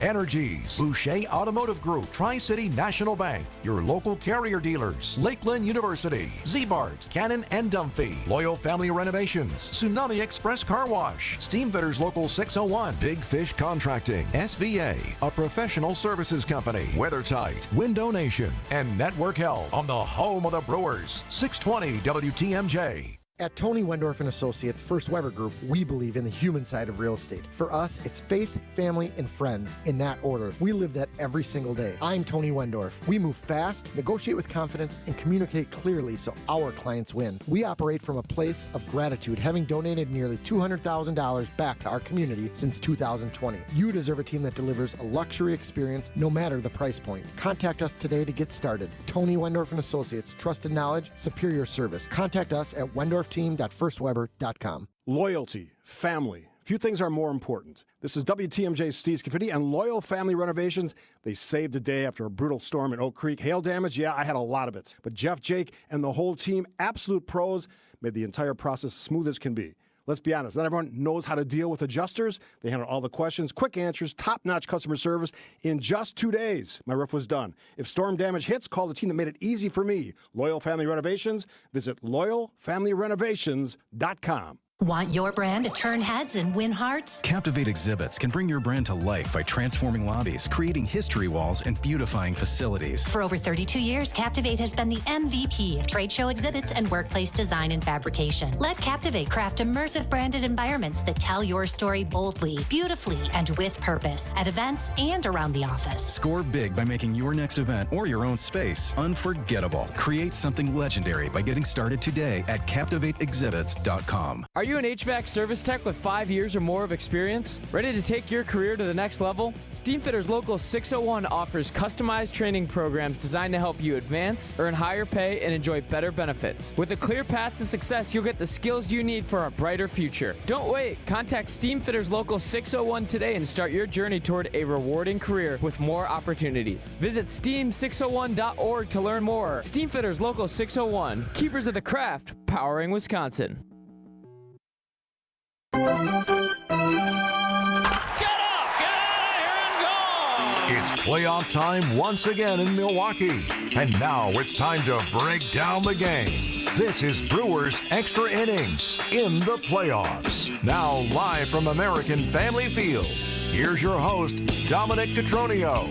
Energies, Boucher Automotive Group, Tri-City National Bank, your local carrier dealers, Lakeland University, Z-Bart, Cannon and Dunphy, Loyal Family Renovations, Tsunami Express Car Wash, Steamfitters Local 601, Big Fish Contracting, SVA, a professional services company, WeatherTight, Window Nation, and Network Health on the home of the Brewers, 620 WTMJ. At Tony Wendorf & Associates First Weber Group, we believe in the human side of real estate. For us, it's faith, family, and friends in that order. We live that every single day. I'm Tony Wendorf. We move fast, negotiate with confidence, and communicate clearly so our clients win. We operate from a place of gratitude, having donated nearly $200,000 back to our community since 2020. You deserve a team that delivers a luxury experience no matter the price point. Contact us today to get started. Tony Wendorf & Associates, trusted knowledge, superior service. Contact us at wendorfteam.firstweber.com. Loyalty, family. Few things are more important. This is WTMJ's Steve Scafidi and Loyal Family Renovations. They saved the day after a brutal storm in Oak Creek. Hail damage, yeah, I had a lot of it. But Jeff, Jake, and the whole team, absolute pros, made the entire process smooth as can be. Let's be honest, not everyone knows how to deal with adjusters. They handle all the questions, quick answers, top-notch customer service. In just 2 days, my roof was done. If storm damage hits, call the team that made it easy for me. Loyal Family Renovations. Visit loyalfamilyrenovations.com. Want your brand to turn heads and win hearts? Captivate Exhibits can bring your brand to life by transforming lobbies, creating history walls, and beautifying facilities. For over 32 years, Captivate has been the MVP of trade show exhibits and workplace design and fabrication. Let Captivate craft immersive branded environments that tell your story boldly, beautifully, and with purpose at events and around the office. Score big by making your next event or your own space unforgettable. Create something legendary by getting started today at CaptivateExhibits.com. Are you an HVAC service tech with 5 years or more of experience? Ready to take your career to the next level? Steamfitters Local 601 offers customized training programs designed to help you advance, earn higher pay, and enjoy better benefits. With a clear path to success, you'll get the skills you need for a brighter future. Don't wait. Contact Steamfitters Local 601 today and start your journey toward a rewarding career with more opportunities. Visit steam601.org to learn more. Steamfitters Local 601, keepers of the craft, powering Wisconsin. Get up! Get out of here and go! It's playoff time once again in Milwaukee. And now it's time to break down the game. This is Brewers Extra Innings in the playoffs. Now live from American Family Field, here's your host, Dominic Cotroneo.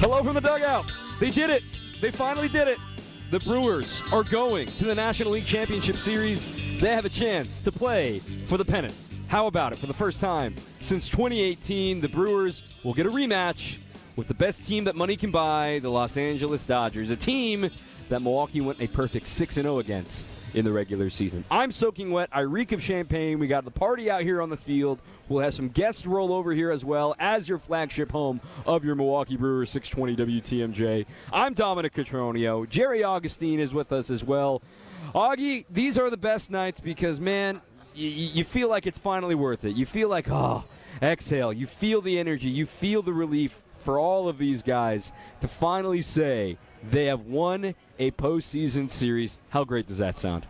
Hello from the dugout. They did it. They finally did it. The Brewers are going to the National League Championship Series. They have a chance to play for the pennant. How about it? For the first time since 2018, the Brewers will get a rematch with the best team that money can buy, the Los Angeles Dodgers, a team that Milwaukee went a perfect 6-0 against in the regular season. I'm soaking wet. I reek of champagne. We got the party out here on the field. We'll have some guests roll over here as well as your flagship home of your Milwaukee Brewers, 620 WTMJ. I'm Dominic Cotroneo. Jerry Augustine is with us as well. Augie, these are the best nights because, man, you feel like it's finally worth it. You feel like, oh, exhale. You feel the energy. You feel the relief for all of these guys to finally say they have won a postseason series. How great does that sound?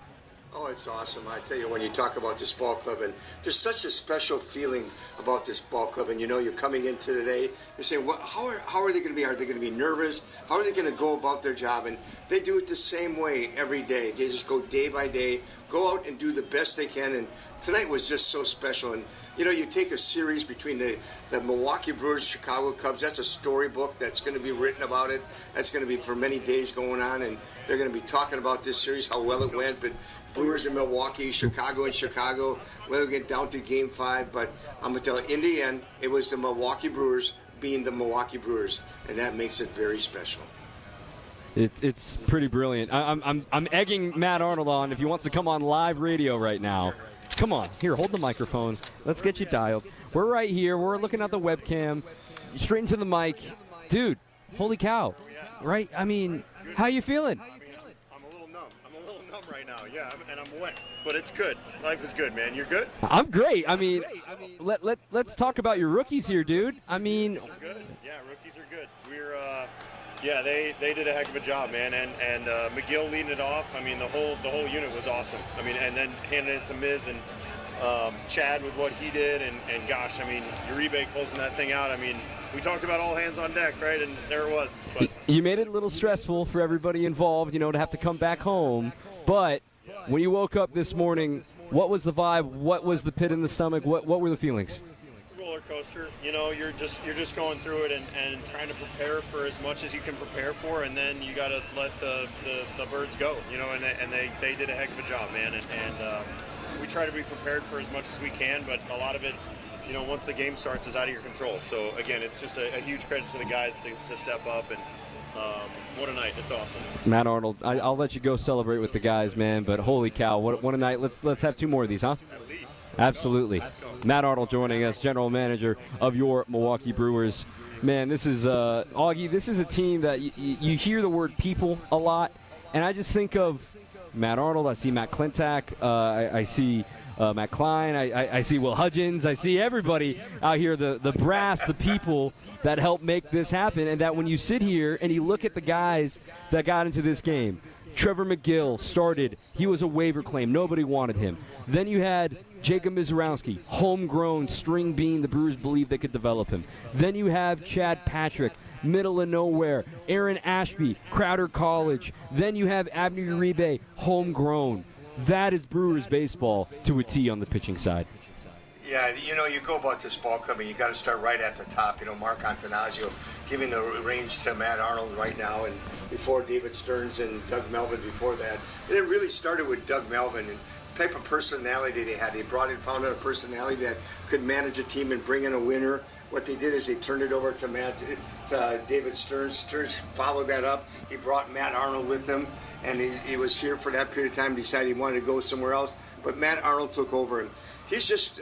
Oh, it's awesome. I tell you, when you talk about this ball club, and there's such a special feeling about this ball club, and you know you're coming into today, you're saying, how are they going to be? Are they going to be nervous? How are they going to go about their job? And they do it the same way every day. They just go day by day, go out and do the best they can, and tonight was just so special. And, you know, you take a series between the Milwaukee Brewers, Chicago Cubs, that's a storybook that's going to be written about it. That's going to be for many days going on, and they're going to be talking about this series, how well it went. But Brewers in Milwaukee, Chicago in Chicago, whether we get down to Game 5. But I'm going to tell you, in the end, it was the Milwaukee Brewers being the Milwaukee Brewers, and that makes it very special. It's pretty brilliant. I'm egging Matt Arnold on if he wants to come on live radio right now. Come on, here, hold the microphone. Let's get you dialed. We're right here. We're looking at the webcam, straight into the mic. Dude, holy cow, right? I mean, how you feeling? I'm a little numb. I'm a little numb right now, yeah, and I'm wet. But it's good. Life is good, man. You're good? I'm great. I mean, let's talk about your rookies here, dude. I mean, rookies are good. Yeah, rookies are good. Yeah, they did a heck of a job, man, and McGill leading it off. I mean, the whole unit was awesome. I mean, and then handing it to Miz, and Chad with what he did, and gosh, I mean, Uribe closing that thing out. I mean, we talked about all hands on deck, right? And there it was. But you made it a little stressful for everybody involved, to have to come back home. But when you woke up this morning, what was the vibe? What was the pit in the stomach? What were the feelings? Roller coaster. You're just going through it and trying to prepare for as much as you can prepare for, and then you got to let the birds go. And they did a heck of a job, man. And we try to be prepared for as much as we can, but a lot of it's, once the game starts, is out of your control. So again, it's just a huge credit to the guys to step up, and what a night. It's awesome. Matt Arnold, I'll let you go celebrate with the guys, man, but holy cow, what a night. Let's have 2 more of these, huh? At least. Absolutely. Matt Arnold joining us, general manager of your Milwaukee Brewers. Man, this is Augie, this is a team that you hear the word people a lot, and I just think of Matt Arnold. I see Matt Klentak. I see Matt Klein. I see Will Hudgens. I see everybody out here, the brass, the people that help make this happen. And that when you sit here and you look at the guys that got into this game, Trevor McGill started. He was a waiver claim. Nobody wanted him. Then you had Jacob Misiorowski, homegrown string bean. The Brewers believed they could develop him. Then you have Chad Patrick, middle of nowhere. Aaron Ashby, Crowder College. Then you have Abner Uribe, homegrown. That is Brewers baseball to a T on the pitching side. Yeah, you go about this ball club and you got to start right at the top. Mark Antanasio giving the reins to Matt Arnold right now, and before David Stearns and Doug Melvin before that. And it really started with Doug Melvin and the type of personality they had. They found out a personality that could manage a team and bring in a winner. What they did is they turned it over to David Stearns. Stearns followed that up. He brought Matt Arnold with him, and he was here for that period of time. Decided he wanted to go somewhere else, but Matt Arnold took over, and he's just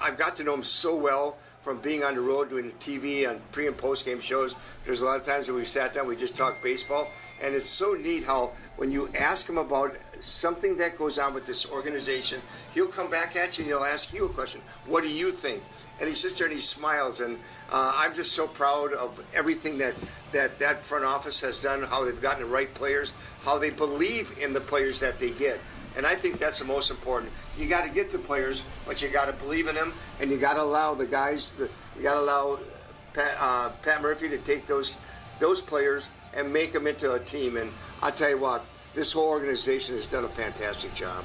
I've got to know him so well from being on the road doing TV and pre and post game shows. There's a lot of times when we sat down, we just talked baseball, and it's so neat how when you ask him about something that goes on with this organization, he'll come back at you and he'll ask you a question. What do you think? And he sits there and he smiles, and I'm just so proud of everything that front office has done, how they've gotten the right players, how they believe in the players that they get. And I think that's the most important. You got to get the players, but you got to believe in them, and you got to allow the guys. You got to allow Pat Murphy to take those players and make them into a team. And I'll tell you what, this whole organization has done a fantastic job.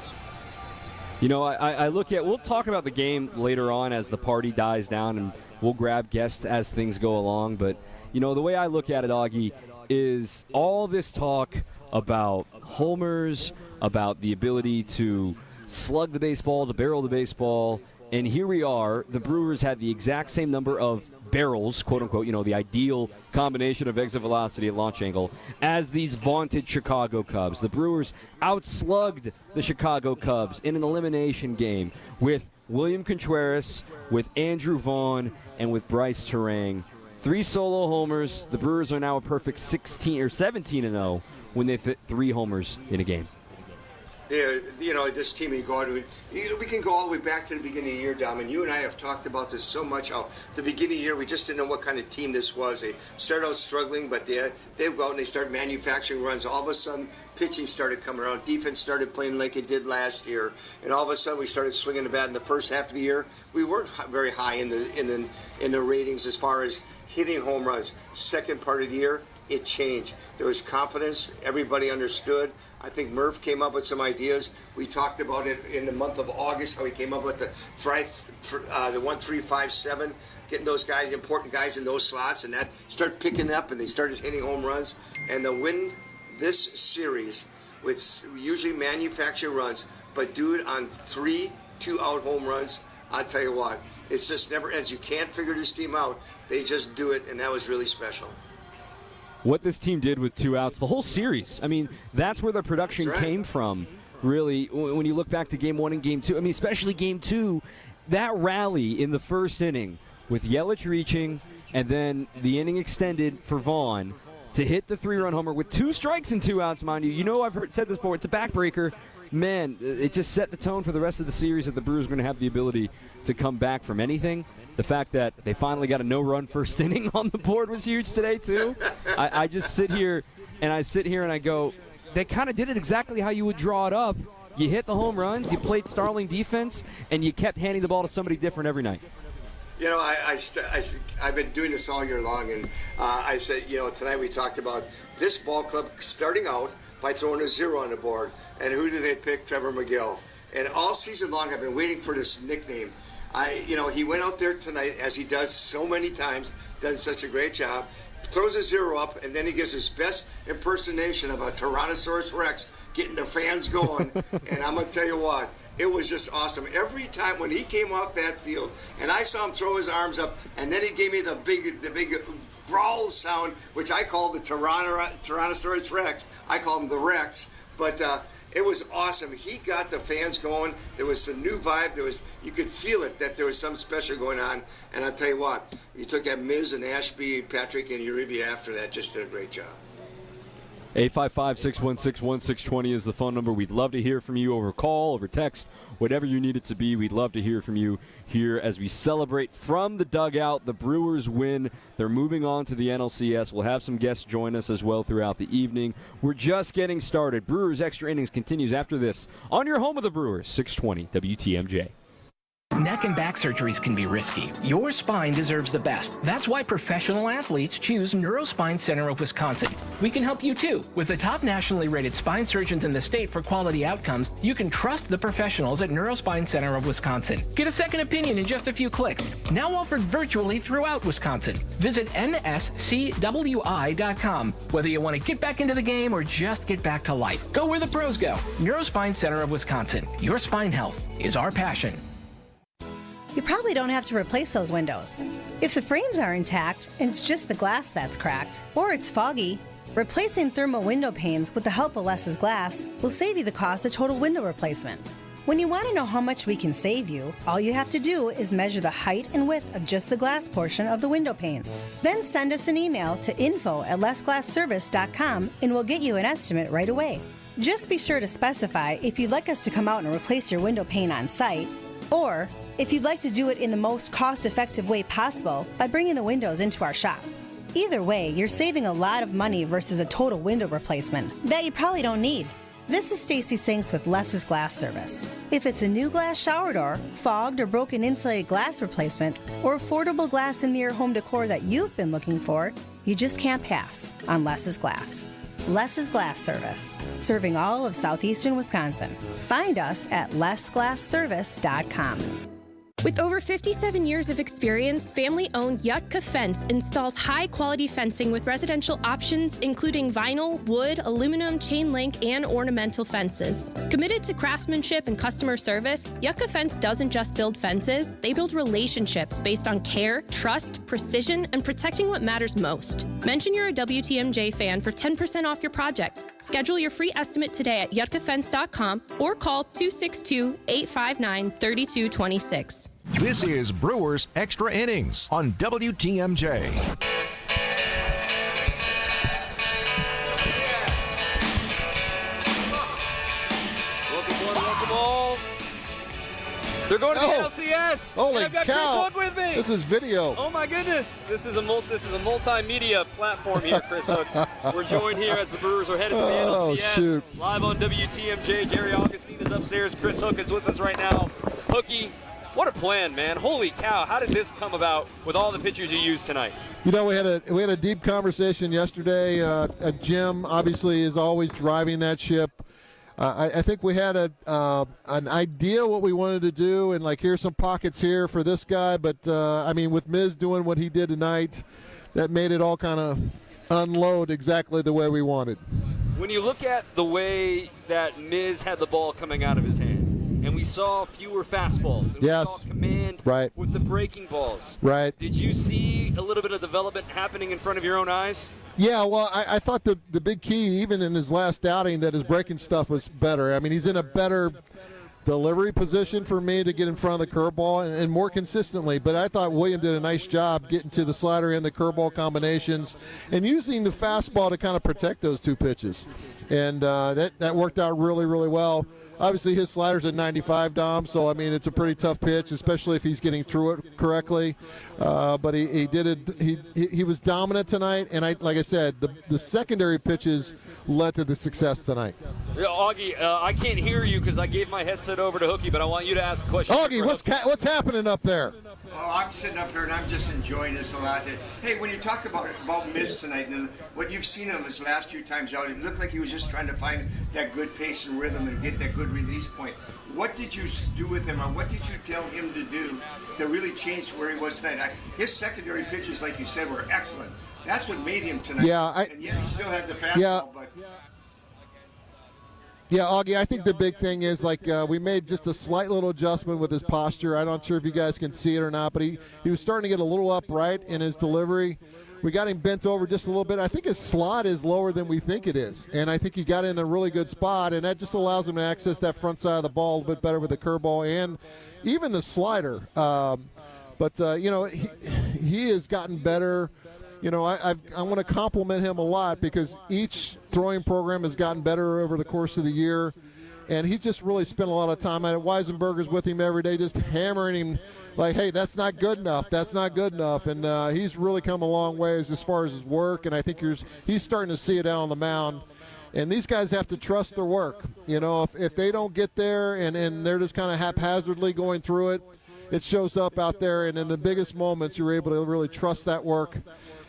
I look at. We'll talk about the game later on as the party dies down, and we'll grab guests as things go along. But the way I look at it, Augie, is all this talk about homers, about the ability to slug the baseball, to barrel the baseball, and here we are. The Brewers had the exact same number of barrels, quote-unquote, the ideal combination of exit velocity and launch angle, as these vaunted Chicago Cubs. The Brewers outslugged the Chicago Cubs in an elimination game with William Contreras, with Andrew Vaughn, and with Bryce Terang. 3 solo homers. The Brewers are now a perfect 16 or 17-0 when they fit 3 homers in a game. This team, we can go all the way back to the beginning of the year, Dom, and you and I have talked about this so much, how the beginning of the year, we just didn't know what kind of team this was. They started out struggling, but they go out and they start manufacturing runs. All of a sudden, pitching started coming around. Defense started playing like it did last year, and all of a sudden, we started swinging the bat in the first half of the year. We weren't very high in the ratings as far as hitting home runs. Second part of the year, it changed. There was confidence. Everybody understood. I think Murph came up with some ideas. We talked about it in the month of August, how he came up with the 1-3-5-7, getting those guys, important guys in those slots, and that started picking up, and they started hitting home runs. And they'll win this series with usually manufactured runs, but do it on 3 2-out home runs. I'll tell you what, it's just never ends. You can't figure this team out. They just do it, and that was really special. What this team did with 2 outs, the whole series. I mean, that's where the production came from, really, when you look back to Game 1 and Game 2. I mean, especially Game 2, that rally in the first inning with Yelich reaching and then the inning extended for Vaughn to hit the 3-run homer with 2 strikes and 2 outs, mind you. I've said this before, it's a backbreaker. Man, it just set the tone for the rest of the series that the Brewers are going to have the ability to come back from anything. The fact that they finally got a no-run first inning on the board was huge today, too. I just sit here and I go, they kind of did it exactly how you would draw it up You hit the home runs, you played starling defense, and you kept handing the ball to somebody different every night. You know, I've been doing this all year long, and I said, you know, tonight we talked about this ball club starting out by throwing a 0 on the board. And who did they pick? Trevor McGill. And all season long, I've been waiting for this nickname. He went out there tonight, as he does so many times, done such a great job, throws a 0 up, and then he gives his best impersonation of a Tyrannosaurus Rex, getting the fans going. And I'm going to tell you what, it was just awesome. Every time when he came off that field, and I saw him throw his arms up, and then he gave me the big growl sound, which I call the Tyrannosaurus Rex. I call him the Rex. But it was awesome. He got the fans going. There was a new vibe. You could feel it, that there was something special going on. And I'll tell you what, you took that Miz and Ashby, Patrick, and Uribe after that, just did a great job. 855-616-1620 is the phone number. We'd love to hear from you over call, over text, whatever you need it to be. We'd love to hear from you here as we celebrate from the dugout. The Brewers win. They're moving on to the NLCS. We'll have some guests join us as well throughout the evening. We're just getting started. Brewers Extra Innings continues after this on your home of the Brewers, 620 WTMJ. Neck and back surgeries can be risky. Your spine deserves the best. That's why professional athletes choose Neurospine Center of Wisconsin. We can help you too. With the top nationally rated spine surgeons in the state for quality outcomes, you can trust the professionals at Neurospine Center of Wisconsin. Get a second opinion in just a few clicks. Now offered virtually throughout Wisconsin. Visit nscwi.com. Whether you want to get back into the game or just get back to life, go where the pros go. Neurospine Center of Wisconsin. Your spine health is our passion. You probably don't have to replace those windows. If the frames are intact and it's just the glass that's cracked, or it's foggy, replacing thermal window panes with the help of Less's Glass will save you the cost of total window replacement. When you want to know how much we can save you, all you have to do is measure the height and width of just the glass portion of the window panes. Then send us an email to info@lessglassservice.com and we'll get you an estimate right away. Just be sure to specify if you'd like us to come out and replace your window pane on site, or if you'd like to do it in the most cost-effective way possible by bringing the windows into our shop. Either way, you're saving a lot of money versus a total window replacement that you probably don't need. This is Stacy Sinks with Less's Glass Service. If it's a new glass shower door, fogged or broken insulated glass replacement, or affordable glass and mirror home decor that you've been looking for, you just can't pass on Less's Glass. Less's Glass Service, serving all of southeastern Wisconsin. Find us at lessglassservice.com. With over 57 years of experience, family-owned Yutka Fence installs high-quality fencing with residential options, including vinyl, wood, aluminum, chain link, and ornamental fences. Committed to craftsmanship and customer service, Yutka Fence doesn't just build fences, they build relationships based on care, trust, precision, and protecting what matters most. Mention you're a WTMJ fan for 10% off your project. Schedule your free estimate today at yutkafence.com or call 262-859-3226. This is Brewers Extra Innings on WTMJ. Welcome all. They're going to the NLCS. Holy I've got cow! Chris Hook with me. This is video. Oh my goodness! This is a multimedia platform here, Chris Hook. We're joined here as the Brewers are headed to the NLCS. Shoot. Live on WTMJ. Jerry Augustine is upstairs. Chris Hook is with us right now. Hookie, what a plan, man! Holy cow! How did this come about with all the pitchers you used tonight? You know, we had a deep conversation yesterday. Jim obviously is always driving that ship. I think we had an idea what we wanted to do, and like here's some pockets here for this guy. But I mean, with Miz doing what he did tonight, that made it all kind of unload exactly the way we wanted. When you look at the way that Miz had the ball coming out of his hand, and we saw fewer fastballs, and we saw command with the breaking balls. Right. Did you see a little bit of development happening in front of your own eyes? Yeah, well, I thought the big key, even in his last outing, that his breaking stuff was better. I mean, he's in a better delivery position for me to get in front of the curveball and more consistently. But I thought William did a nice job getting to the slider and the curveball combinations and using the fastball to kind of protect those two pitches. and that worked out really, really well. Obviously, his slider's at 95, Dom, so, I mean, it's a pretty tough pitch, especially if he's getting through it correctly. But he did it. He was dominant tonight, and like I said, the secondary pitches led to the success tonight. Yeah, Augie, I can't hear you because I gave my headset over to Hookie, but I want you to ask a question. Augie, what's happening up there? Oh, I'm sitting up here and I'm just enjoying this a lot. Hey, when you talk about Miss tonight and what you've seen him his last few times out, it looked like he was just trying to find that good pace and rhythm and get that good release point. What did you do with him, or what did you tell him to do to really change where he was tonight? His secondary pitches, like you said, were excellent. That's what made him tonight. Yeah, and yet he still had the fastball, but... Yeah, Augie, I think the big thing is, we made just a slight little adjustment with his posture. I'm not sure if you guys can see it or not, but he was starting to get a little upright in his delivery. We got him bent over just a little bit. I think his slot is lower than we think it is, and I think he got in a really good spot, and that just allows him to access that front side of the ball a little bit better with the curveball and even the slider. He has gotten better. I want to compliment him a lot because each throwing program has gotten better over the course of the year, and he's just really spent a lot of time at it. Weisenberger's with him every day, just hammering him like, hey, that's not good enough, that's not good enough, and he's really come a long way as far as his work, and I think he's starting to see it out on the mound. And these guys have to trust their work. If they don't get there and they're just kind of haphazardly going through it, it shows up out there, and in the biggest moments you're able to really trust that work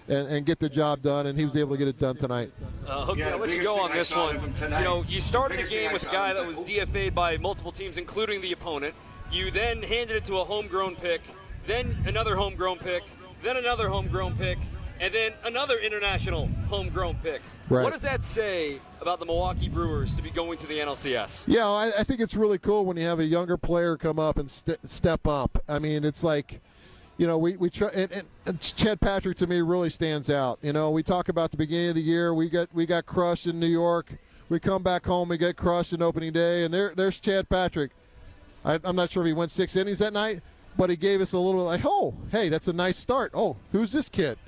and get the job done, and he was able to get it done tonight. Hookie, I'll let you go on this one. You started a game with a guy that was DFA'd by multiple teams, including the opponent. You then handed it to a homegrown pick, then another homegrown pick, then another homegrown pick, and then another international homegrown pick. Right. What does that say about the Milwaukee Brewers to be going to the NLCS? Yeah, I think it's really cool when you have a younger player come up and step up. I mean, it's like, we try, and Chad Patrick to me really stands out. We talk about the beginning of the year. We got crushed in New York. We come back home, we get crushed in opening day, and there's Chad Patrick. I'm not sure if he went 6 innings that night, but he gave us a little like, oh, hey, that's a nice start. Oh, who's this kid?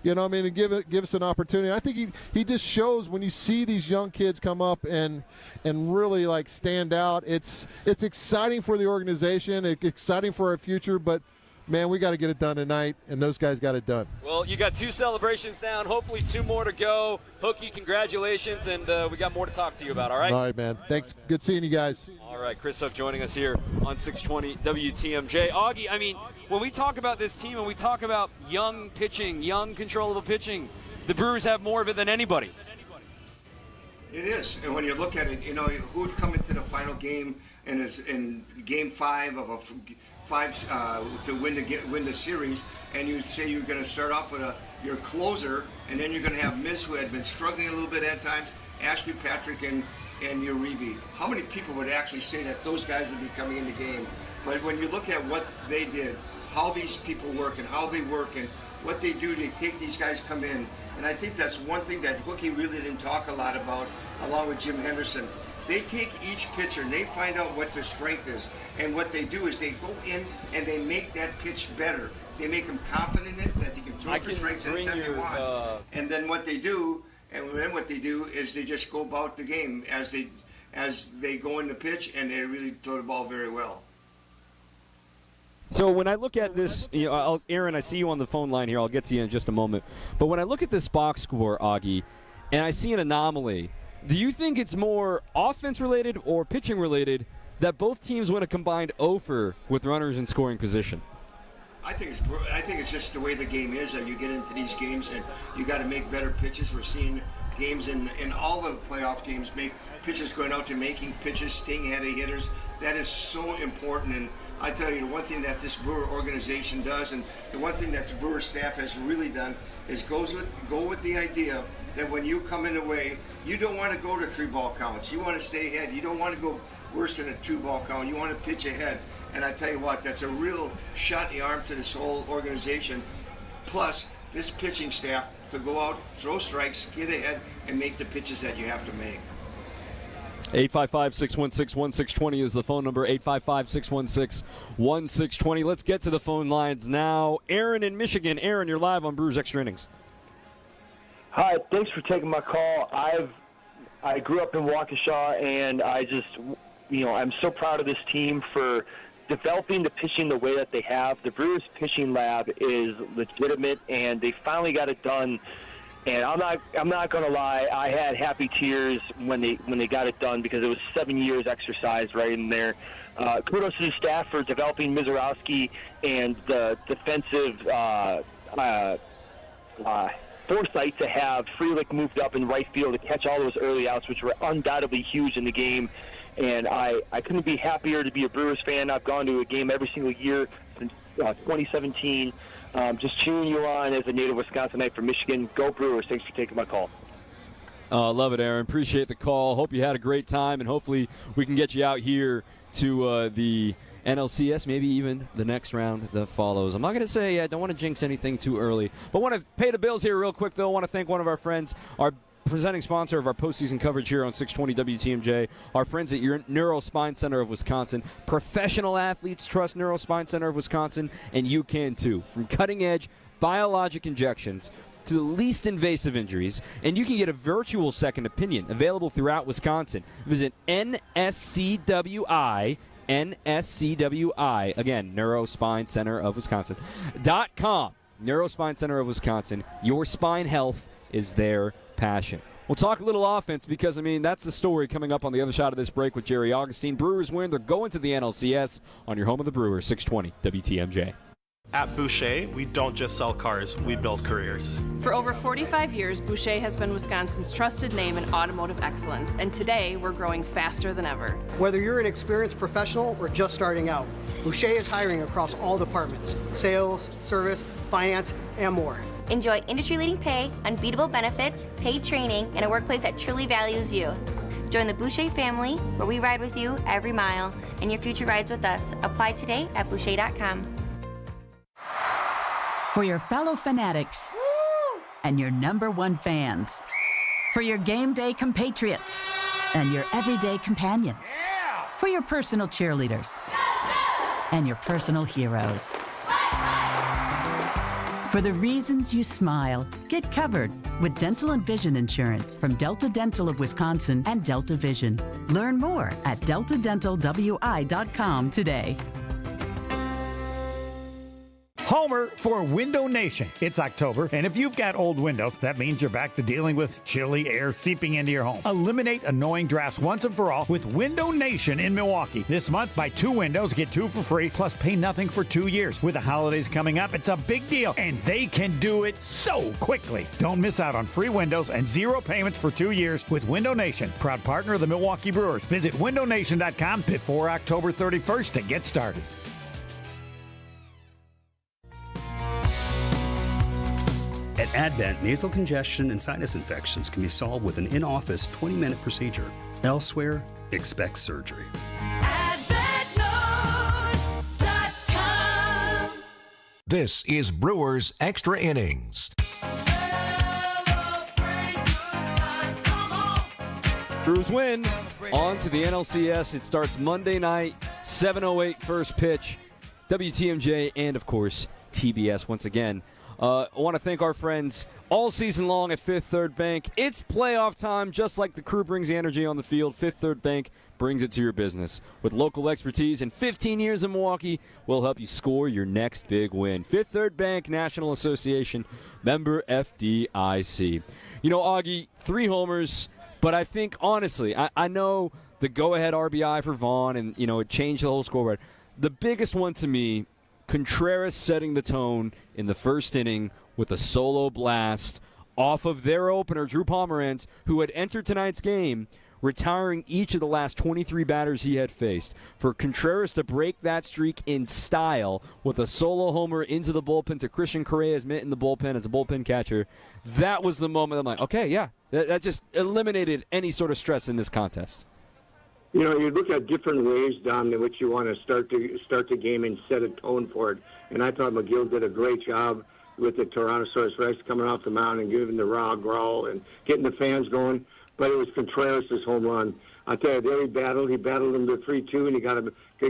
And give us an opportunity. I think he just shows when you see these young kids come up and really stand out. It's exciting for the organization. It's exciting for our future, but man, we got to get it done tonight, and those guys got it done. Well, you got 2 celebrations down, hopefully 2 more to go. Hookie, congratulations, and we got more to talk to you about, all right? All right, man. Thanks. Good seeing you guys. All right, Chris Hook joining us here on 620 WTMJ. Augie, I mean, when we talk about this team and we talk about young pitching, young controllable pitching, the Brewers have more of it than anybody. It is, and when you look at it, who would come into the final game in Game 5 of to win the series, and you say you're going to start off with your closer, and then you're going to have Miz, who had been struggling a little bit at times, Ashby Patrick and Uribe. How many people would actually say that those guys would be coming in the game? But when you look at what they did, how these people work and how they work and what they do to take these guys come in, and I think that's one thing that Hookie really didn't talk a lot about, along with Jim Henderson. They take each pitcher and they find out what their strength is, and what they do is they go in and they make that pitch better. They make them confident in it, that they can throw for strikes anytime they want. And then what they do is they just go about the game as they go in the pitch, and they really throw the ball very well. So when I look at this, Aaron, I see you on the phone line here. I'll get to you in just a moment. But when I look at this box score, Augie, and I see an anomaly, do you think it's more offense-related or pitching-related that both teams went a combined 0 with runners in scoring position? I think it's just the way the game is, that you get into these games and you got to make better pitches. We're seeing games in all the playoff games make pitches going out to making pitches, staying ahead of hitters. That is so important. And I tell you, the one thing that this Brewer organization does, and the one thing that the Brewer staff has really done, is go with the idea that when you come in away, you don't want to go to 3-ball counts. You want to stay ahead. You don't want to go worse than a 2-ball count. You want to pitch ahead. And I tell you what, that's a real shot in the arm to this whole organization. Plus, this pitching staff to go out, throw strikes, get ahead, and make the pitches that you have to make. 855-616-1620 is the phone number, 855-616-1620. Let's get to the phone lines now. Aaron in Michigan. Aaron, you're live on Brewers Extra Innings. Hi, thanks for taking my call. I grew up in Waukesha, and I just, I'm so proud of this team for developing the pitching the way that they have. The Brewers pitching lab is legitimate, and they finally got it done. And I'm not gonna lie, I had happy tears when they got it done, because it was 7 years exercise right in there. Kudos to the staff for developing Misiorowski and the defensive foresight to have Frelick moved up in right field to catch all those early outs, which were undoubtedly huge in the game. And I couldn't be happier to be a Brewers fan. I've gone to a game every single year since 2017. Just cheering you on as a native Wisconsinite from Michigan. Go Brewers. Thanks for taking my call. Love it, Aaron. Appreciate the call. Hope you had a great time, and hopefully we can get you out here to the NLCS, maybe even the next round that follows. I'm not going to say I don't want to jinx anything too early, but want to pay the bills here real quick, though. I want to thank one of our friends, our presenting sponsor of our postseason coverage here on 620 WTMJ, our friends at your Neurospine Center of Wisconsin. Professional athletes trust Neurospine Center of Wisconsin, and you can too. From cutting-edge biologic injections to the least invasive injuries, and you can get a virtual second opinion available throughout Wisconsin. Visit NSCWI, again, Neurospine Center of Wisconsin.com. Neurospine Center of Wisconsin. Your spine health is their passion. We'll talk a little offense because, that's the story coming up on the other side of this break with Jerry Augustine. Brewers win. They're going to the NLCS on your home of the Brewers, 620 WTMJ. At Boucher, we don't just sell cars, we build careers. For over 45 years, Boucher has been Wisconsin's trusted name in automotive excellence, and today we're growing faster than ever. Whether you're an experienced professional or just starting out, Boucher is hiring across all departments: sales, service, finance, and more. Enjoy industry-leading pay, unbeatable benefits, paid training, and a workplace that truly values you. Join the Boucher family, where we ride with you every mile, and your future rides with us. Apply today at Boucher.com. For your fellow fanatics and your number one fans. For your game day compatriots and your everyday companions. For your personal cheerleaders and your personal heroes. For the reasons you smile, get covered with dental and vision insurance from Delta Dental of Wisconsin and Delta Vision. Learn more at deltadentalwi.com today. Homer for Window Nation. It's October, and if you've got old windows, that means you're back to dealing with chilly air seeping into your home. Eliminate annoying drafts once and for all with Window Nation in Milwaukee. This month, buy 2 windows, get 2 for free, plus pay nothing for 2 years. With the holidays coming up, it's a big deal, and they can do it so quickly. Don't miss out on free windows and 0 payments for 2 years with Window Nation, proud partner of the Milwaukee Brewers. Visit windownation.com before October 31st to get started. At Advent, nasal congestion and sinus infections can be solved with an in-office 20-minute procedure. Elsewhere, expect surgery. This is Brewers Extra Innings. Brewers win. On to the NLCS. It starts Monday night, 7:08 first pitch. WTMJ and, of course, TBS once again. I want to thank our friends all season long at Fifth Third Bank. It's playoff time, just like the crew brings the energy on the field. Fifth Third Bank brings it to your business. With local expertise and 15 years in Milwaukee, we'll help you score your next big win. Fifth Third Bank, National Association, member FDIC. Augie, 3 homers, but I think, honestly, I know the go-ahead RBI for Vaughn, and, it changed the whole scoreboard. The biggest one to me, Contreras setting the tone in the first inning with a solo blast off of their opener, Drew Pomeranz, who had entered tonight's game, retiring each of the last 23 batters he had faced. For Contreras to break that streak in style with a solo homer into the bullpen to Christian Correa's mitt in the bullpen as a bullpen catcher, that was the moment I'm like, okay, yeah, that just eliminated any sort of stress in this contest. You look at different ways, Dom, in which you want to start the game and set a tone for it. And I thought McGill did a great job with the Tyrannosaurus Rex coming off the mound and giving the raw growl and getting the fans going. But it was Contreras' home run. I tell you, there he battled him to 3-2, and he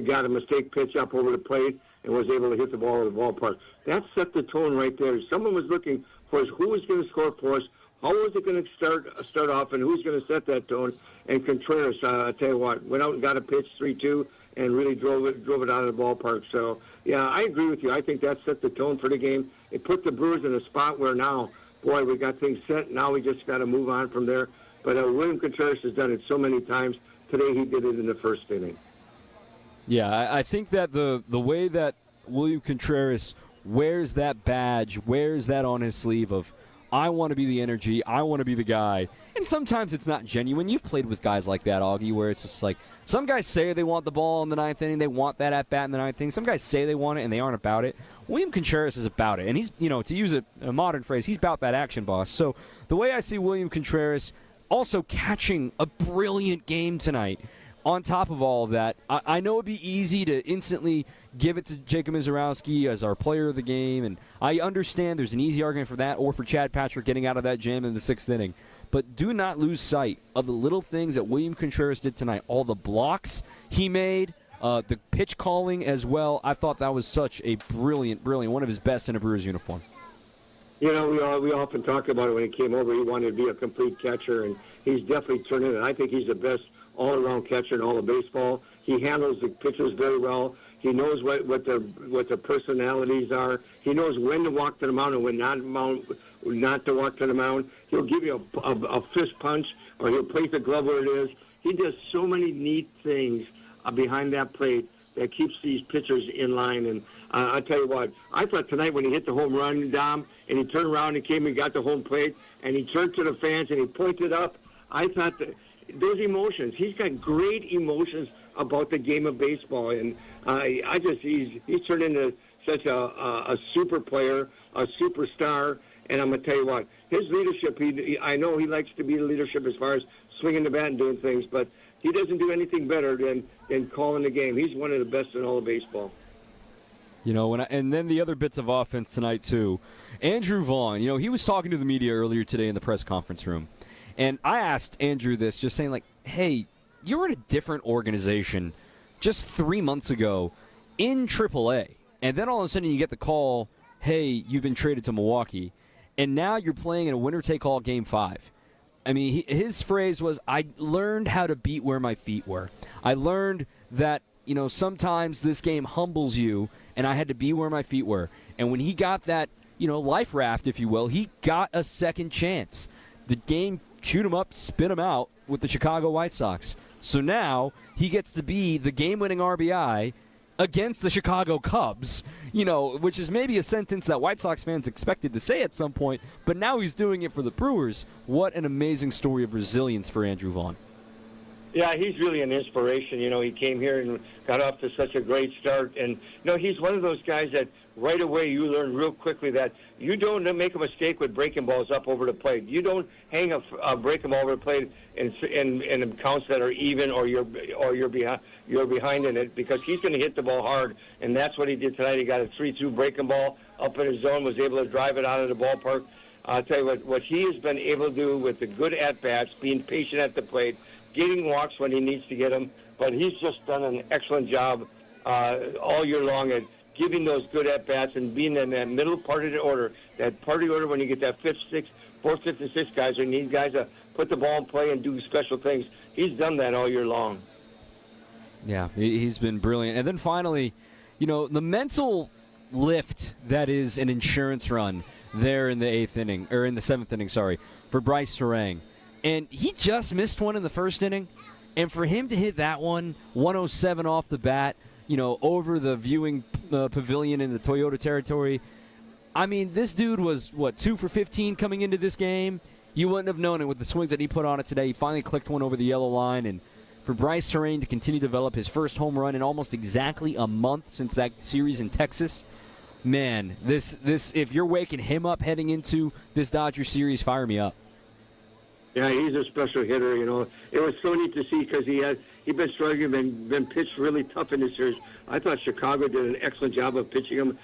got a mistake pitch up over the plate and was able to hit the ball in the ballpark. That set the tone right there. Someone was looking for us. Who was going to score for us? How was it going to start off, and who's going to set that tone? And Contreras, I tell you what, went out and got a pitch 3-2 and really drove it out of the ballpark. So, yeah, I agree with you. I think that set the tone for the game. It put the Brewers in a spot where now, boy, we got things set. Now we just got to move on from there. But William Contreras has done it so many times. Today he did it in the first inning. Yeah, I think that the way that William Contreras wears that badge, wears that on his sleeve of, I want to be the energy, I want to be the guy. And sometimes it's not genuine. You've played with guys like that, Augie, where it's just like, some guys say they want the ball in the ninth inning, they want that at-bat in the ninth inning. Some guys say they want it, and they aren't about it. William Contreras is about it. And he's, to use a modern phrase, he's about that action, boss. So the way I see William Contreras also catching a brilliant game tonight, on top of all of that, I know it'd be easy to instantly give it to Jacob Misiorowski as our player of the game, and I understand there's an easy argument for that or for Chad Patrick getting out of that jam in the sixth inning. But do not lose sight of the little things that William Contreras did tonight. All the blocks he made, the pitch calling as well. I thought that was such a brilliant, one of his best in a Brewers uniform. We often talk about it when he came over. He wanted to be a complete catcher, and he's definitely turned in. And I think he's the best all-around catcher in all of baseball. He handles the pitchers very well. He knows what their personalities are. He knows when to walk to the mound and when not to walk to the mound. He'll give you a fist punch, or he'll place the glove where it is. He does so many neat things behind that plate that keeps these pitchers in line. And I tell you what, I thought tonight when he hit the home run, Dom, and he turned around and came and got the home plate, and he turned to the fans and he pointed up, I thought that those emotions, he's got great emotions about the game of baseball. And he's turned into such a super player, a superstar. And I'm going to tell you what, his leadership, I know he likes to be the leadership as far as swinging the bat and doing things, but he doesn't do anything better than calling the game. He's one of the best in all of baseball. And then the other bits of offense tonight, too. Andrew Vaughn, he was talking to the media earlier today in the press conference room. And I asked Andrew this, just saying, hey, you were in a different organization just 3 months ago in AAA. And then all of a sudden you get the call, hey, you've been traded to Milwaukee. And now you're playing in a winner-take-all Game 5. I mean, his phrase was, I learned how to beat where my feet were. I learned that, sometimes this game humbles you, and I had to be where my feet were. And when he got that, life raft, if you will, he got a second chance. The game chewed him up, spit him out with the Chicago White Sox. So now he gets to be the game-winning RBI against the Chicago Cubs, which is maybe a sentence that White Sox fans expected to say at some point, but now he's doing it for the Brewers. What an amazing story of resilience for Andrew Vaughn. Yeah, he's really an inspiration. He came here and got off to such a great start. And, he's one of those guys that right away you learn real quickly that you don't make a mistake with breaking balls up over the plate. You don't hang a breaking ball over the plate in counts that are even or you're behind in it, because he's going to hit the ball hard. And that's what he did tonight. He got a 3-2 breaking ball up in his zone, was able to drive it out of the ballpark. I'll tell you what he has been able to do with the good at-bats, being patient at the plate, getting walks when he needs to get them, but he's just done an excellent job all year long at giving those good at-bats and being in that middle part of the order, when you get that fourth, fifth, and sixth guys, and these guys that put the ball in play and do special things. He's done that all year long. Yeah, he's been brilliant. And then finally, the mental lift that is an insurance run there in the seventh inning, for Bryce Terang. And he just missed one in the first inning. And for him to hit that one, 107 off the bat, over the viewing pavilion in the Toyota territory, I mean, this dude was, 2 for 15 coming into this game? You wouldn't have known it with the swings that he put on it today. He finally clicked one over the yellow line. And for Bryce Terang to continue to develop his first home run in almost exactly a month since that series in Texas, man, this if you're waking him up heading into this Dodger series, fire me up. Yeah, he's a special hitter. It was so neat to see because he'd been struggling, been pitched really tough in this series. I thought Chicago did an excellent job of pitching him,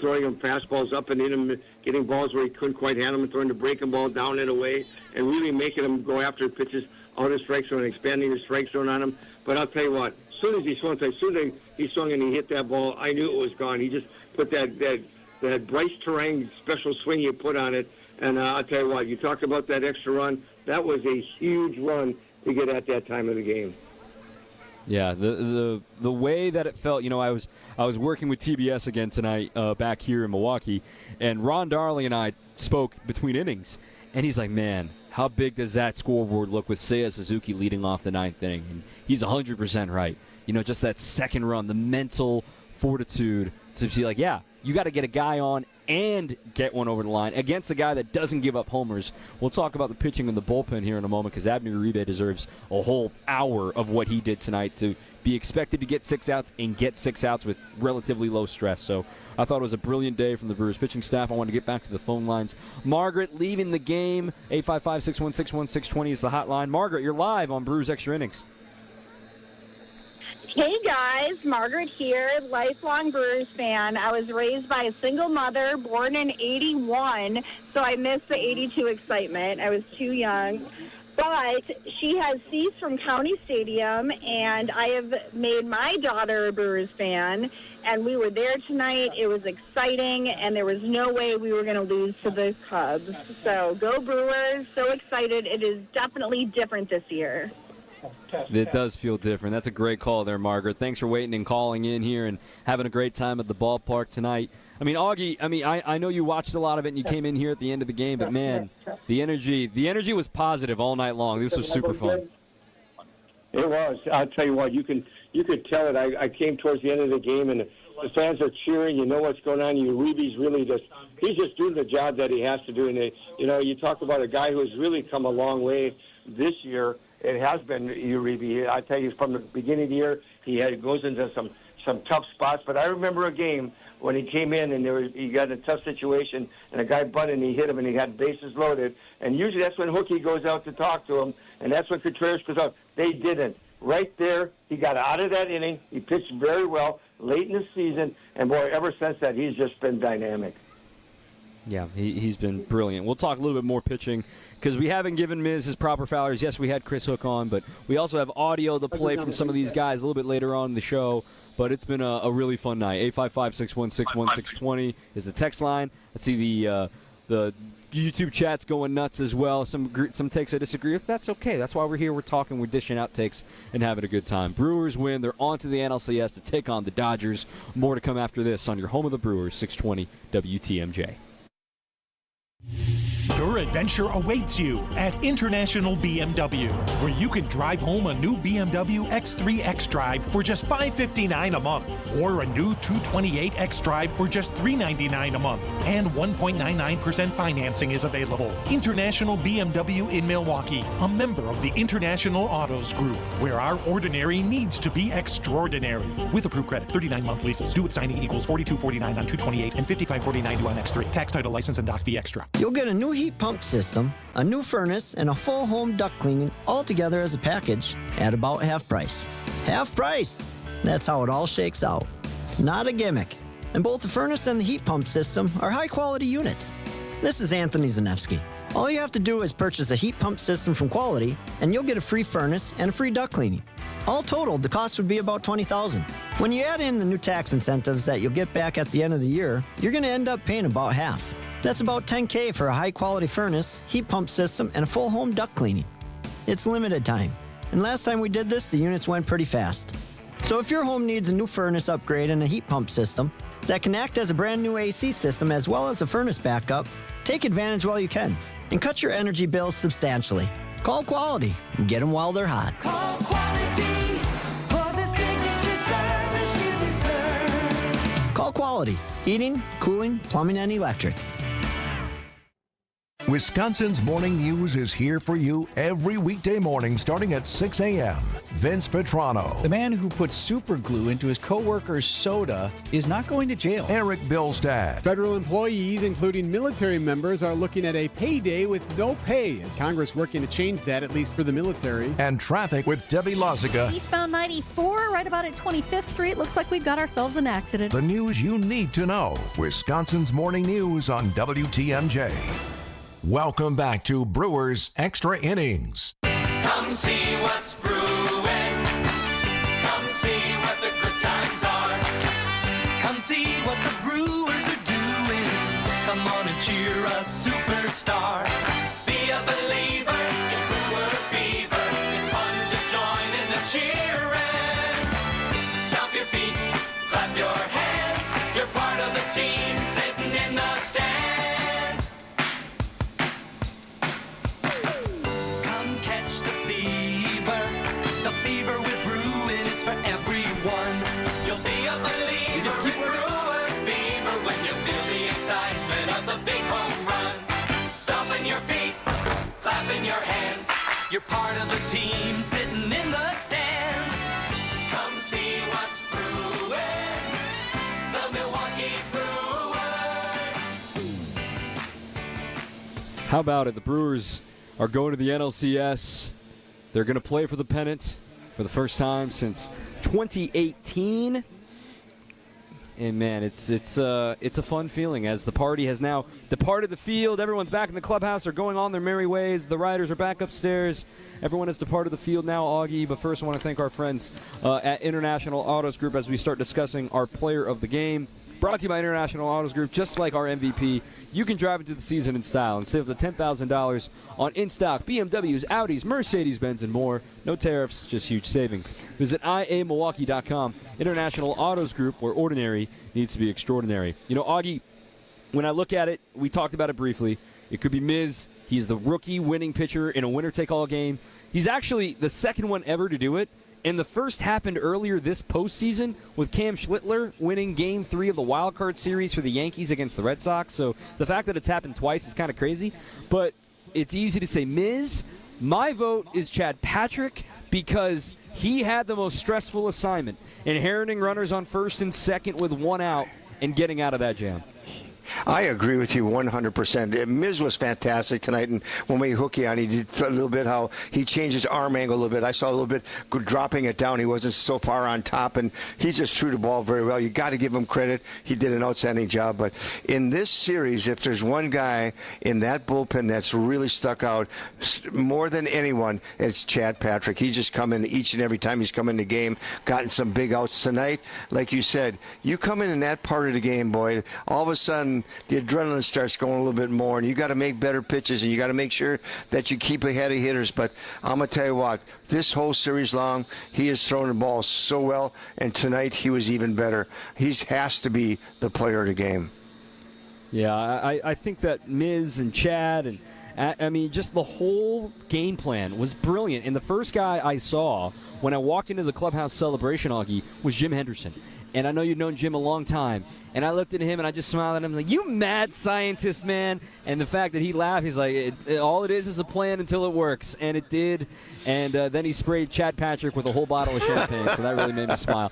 throwing him fastballs up and in him, getting balls where he couldn't quite handle them, throwing the breaking ball down and away, and really making him go after pitches out of strike zone and expanding the strike zone on him. But I'll tell you what, as soon as he swung and he hit that ball, I knew it was gone. He just put that that Bryce Terang special swing you put on it. And I'll tell you what, you talked about that extra run. That was a huge run to get at that time of the game. Yeah, the way that it felt, I was working with TBS again tonight back here in Milwaukee, and Ron Darling and I spoke between innings, and he's like, man, how big does that scoreboard look with Seiya Suzuki leading off the ninth inning? And he's 100% right. Just that second run, the mental fortitude to be like, yeah, you got to get a guy on and get one over the line against a guy that doesn't give up homers. We'll talk about the pitching and the bullpen here in a moment because Abner Uribe deserves a whole hour of what he did tonight to be expected to get 6 outs and get 6 outs with relatively low stress. So I thought it was a brilliant day from the Brewers pitching staff. I want to get back to the phone lines. Margaret leaving the game. 855-616-1620 is the hotline. Margaret, you're live on Brewers Extra Innings. Hey guys, Margaret here, lifelong Brewers fan. I was raised by a single mother, born in 81, so I missed the 82 excitement. I was too young. But she has seats from County Stadium, and I have made my daughter a Brewers fan, and we were there tonight. It was exciting, and there was no way we were going to lose to the Cubs. So go Brewers, so excited. It is definitely different this year. It does feel different. That's a great call there, Margaret. Thanks for waiting and calling in here and having a great time at the ballpark tonight. I mean, Augie, I know you watched a lot of it and you came in here at the end of the game, but, man, the energy was positive all night long. This was super fun. It was. I'll tell you what, you could tell it. I came towards the end of the game, and the fans are cheering. You know what's going on. Uribe's really he's just doing the job that he has to do. And, you talk about a guy who has really come a long way this year. It has been Uribe. I tell you, from the beginning of the year, he goes into some tough spots. But I remember a game when he came in and he got in a tough situation, and a guy bunted and he hit him, and he had bases loaded. And usually that's when Hookie goes out to talk to him, and that's when Contreras goes out. They didn't. Right there, he got out of that inning. He pitched very well late in the season, and, boy, ever since that, he's just been dynamic. Yeah, he's been brilliant. We'll talk a little bit more pitching because we haven't given Miz his proper flowers. Yes, we had Chris Hook on, but we also have audio to play from some of these guys a little bit later on in the show. But it's been a really fun night. 855-616-1620 is the text line. I see the YouTube chat's going nuts as well. Some takes I disagree with. That's okay. That's why we're here. We're talking. We're dishing out takes and having a good time. Brewers win. They're on to the NLCS to take on the Dodgers. More to come after this on your home of the Brewers, 620 WTMJ. Your adventure awaits you at International BMW, where you can drive home a new BMW X3 X-Drive for just $559 a month, or a new 228 X-Drive for just $399 a month, and 1.99% financing is available. International BMW in Milwaukee, a member of the International Autos Group, where our ordinary needs to be extraordinary. With approved credit, 39-month leases. Due at signing equals $42.49 on 228 and $55.49 due on X3. Tax, title, license, and doc fee extra. You'll get a new heat pump system, a new furnace, and a full home duct cleaning all together as a package at about half price. Half price! That's how it all shakes out. Not a gimmick. And both the furnace and the heat pump system are high-quality units. This is Anthony Zanevsky. All you have to do is purchase a heat pump system from Quality, and you'll get a free furnace and a free duct cleaning. All totaled, the cost would be about $20,000. When you add in the new tax incentives that you'll get back at the end of the year, you're going to end up paying about half. That's about $10,000 for a high-quality furnace, heat pump system, and a full home duct cleaning. It's limited time. And last time we did this, the units went pretty fast. So if your home needs a new furnace upgrade and a heat pump system that can act as a brand new AC system as well as a furnace backup, take advantage while you can and cut your energy bills substantially. Call Quality and get them while they're hot. Call Quality for the signature service you deserve. Call Quality. Heating, cooling, plumbing, and electric. Wisconsin's Morning News is here for you every weekday morning starting at 6 a.m. Vince Petrano. The man who put super glue into his coworker's soda is not going to jail. Eric Billstad. Federal employees, including military members, are looking at a payday with no pay. Is Congress working to change that, at least for the military? And traffic with Debbie Lozica. Eastbound 94, right about at 25th Street. Looks like we've got ourselves an accident. The news you need to know. Wisconsin's Morning News on WTMJ. Welcome back to Brewers Extra Innings. Come see what's brewing. Come see what the good times are. Come see what the Brewers are doing. on and cheer a superstar. Be a believer in Brewer fever. It's fun to join in the cheering. Stomp your feet, clap your hands. You're part of the team sitting in the stands. Come catch the fever. The fever with Bruin is for everyone. You'll be a believer in Brewer fever when you feel the excitement of the big home run. Stomping your feet, clapping your hands. You're part of the team sitting in the stands. Come see what's brewing. The Milwaukee Brewers. How about it? The Brewers are going to the NLCS. They're going to play for the pennant for the first time since 2018. And, man, it's a fun feeling as the party has now departed the field. Everyone's back in the clubhouse. They're going on their merry ways. The riders are back upstairs. Everyone has departed the field now, Augie. But first I want to thank our friends at International Autos Group as we start discussing our player of the game. Brought to you by International Autos Group. Just like our MVP, you can drive into the season in style and save up to $10,000 on in-stock BMWs, Audis, Mercedes-Benz, and more. No tariffs, just huge savings. Visit IAMilwaukee.com. International Autos Group, where ordinary needs to be extraordinary. You know, Augie, when I look at it, we talked about it briefly. It could be Miz. He's the rookie winning pitcher in a winner-take-all game. He's actually the second one ever to do it. And the first happened earlier this postseason with Cam Schlittler winning Game 3 of the Wild Card Series for the Yankees against the Red Sox. So the fact that it's happened twice is kind of crazy. But it's easy to say Miz. My vote is Chad Patrick because he had the most stressful assignment, inheriting runners on first and second with one out and getting out of that jam. I agree with you 100%. Miz was fantastic tonight, and when we hook you on, he did a little bit how he changed his arm angle a little bit. I saw a little bit dropping it down. He wasn't so far on top, and he just threw the ball very well. You got to give him credit. He did an outstanding job. But in this series, if there's one guy in that bullpen that's really stuck out more than anyone, it's Chad Patrick. He just come in each and every time he's come in the game, gotten some big outs tonight. Like you said, you come in that part of the game, boy, all of a sudden the adrenaline starts going a little bit more, and you got to make better pitches, and you got to make sure that you keep ahead of hitters. But I'm going to tell you what, this whole series long, he has thrown the ball so well, and tonight he was even better. He has to be the player of the game. Yeah, I think that Miz and Chad and I mean, just the whole game plan was brilliant. And the first guy I saw when I walked into the clubhouse celebration, Augie, was Jim Henderson. And I know you've known Jim a long time. And I looked at him, and I just smiled at him like, you mad scientist, man. And the fact that he laughed, he's like, all it is a plan until it works. And it did. And then he sprayed Chad Patrick with a whole bottle of champagne, so that really made me smile.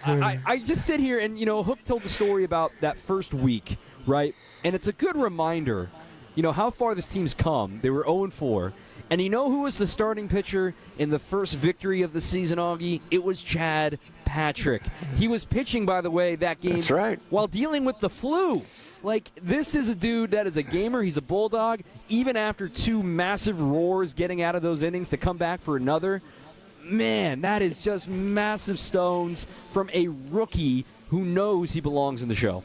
I just sit here, and, you know, Hook told the story about that first week, right? And it's a good reminder, you know, how far this team's come. They were 0-4. And you know who was the starting pitcher in the first victory of the season, Augie? It was Chad Patrick. He was pitching, by the way, that game. That's right. While dealing with the flu. Like, this is a dude that is a gamer. He's a bulldog. Even after two massive roars getting out of those innings to come back for another, man, that is just massive stones from a rookie who knows he belongs in the show.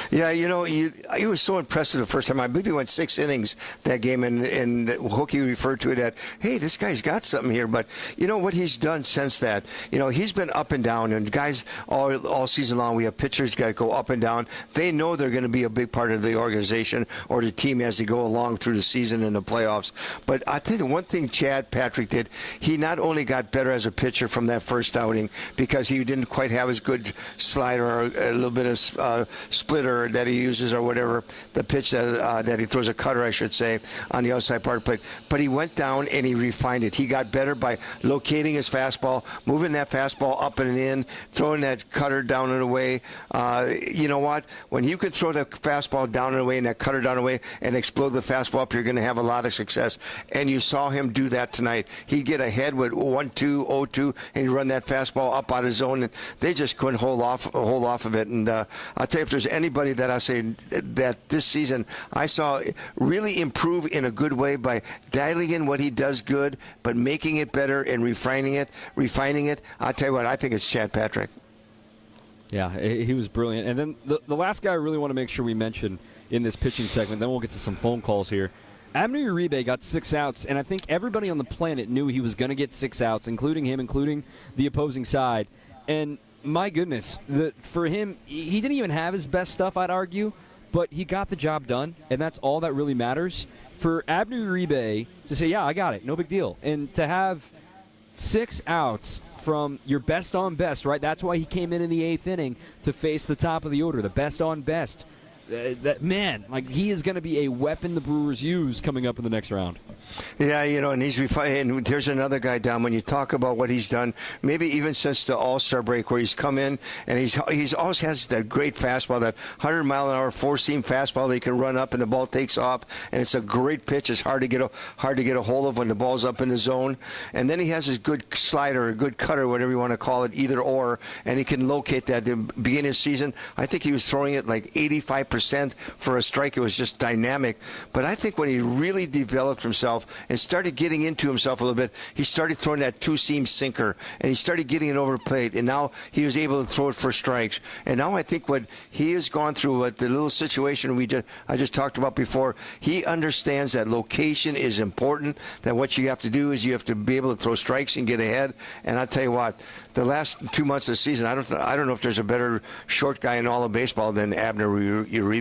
Yeah, you know, he was so impressive the first time. I believe he went 6 innings that game, and Hookie referred to it at, hey, this guy's got something here. But you know what he's done since that? You know, he's been up and down, and guys, all season long, we have pitchers got to go up and down. They know they're going to be a big part of the organization or the team as they go along through the season and the playoffs. But I think the one thing Chad Patrick did, he not only got better as a pitcher from that first outing because he didn't quite have as good slider or a little bit of splitter that he uses or whatever, the pitch that he throws, a cutter, I should say, on the outside part of the plate. But he went down and he refined it. He got better by locating his fastball, moving that fastball up and in, throwing that cutter down and away. You know what? When you can throw the fastball down and away and that cutter down and away and explode the fastball up, you're going to have a lot of success. And you saw him do that tonight. He'd get ahead with 1-2, 0-2, and he'd run that fastball up out of zone, and they just couldn't hold off of it. And I'll tell you, if there's anybody that I say that this season I saw really improve in a good way by dialing in what he does good, but making it better and refining it. I'll tell you what, I think it's Chad Patrick. Yeah, he was brilliant. And then the last guy I really want to make sure we mention in this pitching segment. Then we'll get to some phone calls here. Abner Uribe got 6 outs, and I think everybody on the planet knew he was going to get 6 outs, including him, including the opposing side. And my goodness, for him, he didn't even have his best stuff, I'd argue, but he got the job done, and that's all that really matters. For Abner Uribe to say, yeah, I got it, no big deal, and to have 6 outs from your best on best, right? That's why he came in the 8th inning to face the top of the order, the best on best. He is going to be a weapon the Brewers use coming up in the next round. Yeah, and and there's another guy, Dom, when you talk about what he's done, maybe even since the All-Star break where he's come in and he's always has that great fastball, that 100-mile-an-hour four-seam fastball that he can run up and the ball takes off, and it's a great pitch. It's hard to get a hold of when the ball's up in the zone. And then he has his good slider, a good cutter, whatever you want to call it, either or, and he can locate that. At the beginning of the season, I think he was throwing it like 85% for a strike. It was just dynamic. But I think when he really developed himself and started getting into himself a little bit, he started throwing that two-seam sinker, and he started getting it over the plate, and now he was able to throw it for strikes. And now I think what he has gone through, what the little situation I just talked about before, he understands that location is important, that what you have to do is you have to be able to throw strikes and get ahead. And I'll tell you what, the last 2 months of the season, I don't know if there's a better short guy in all of baseball than Abner Uribe.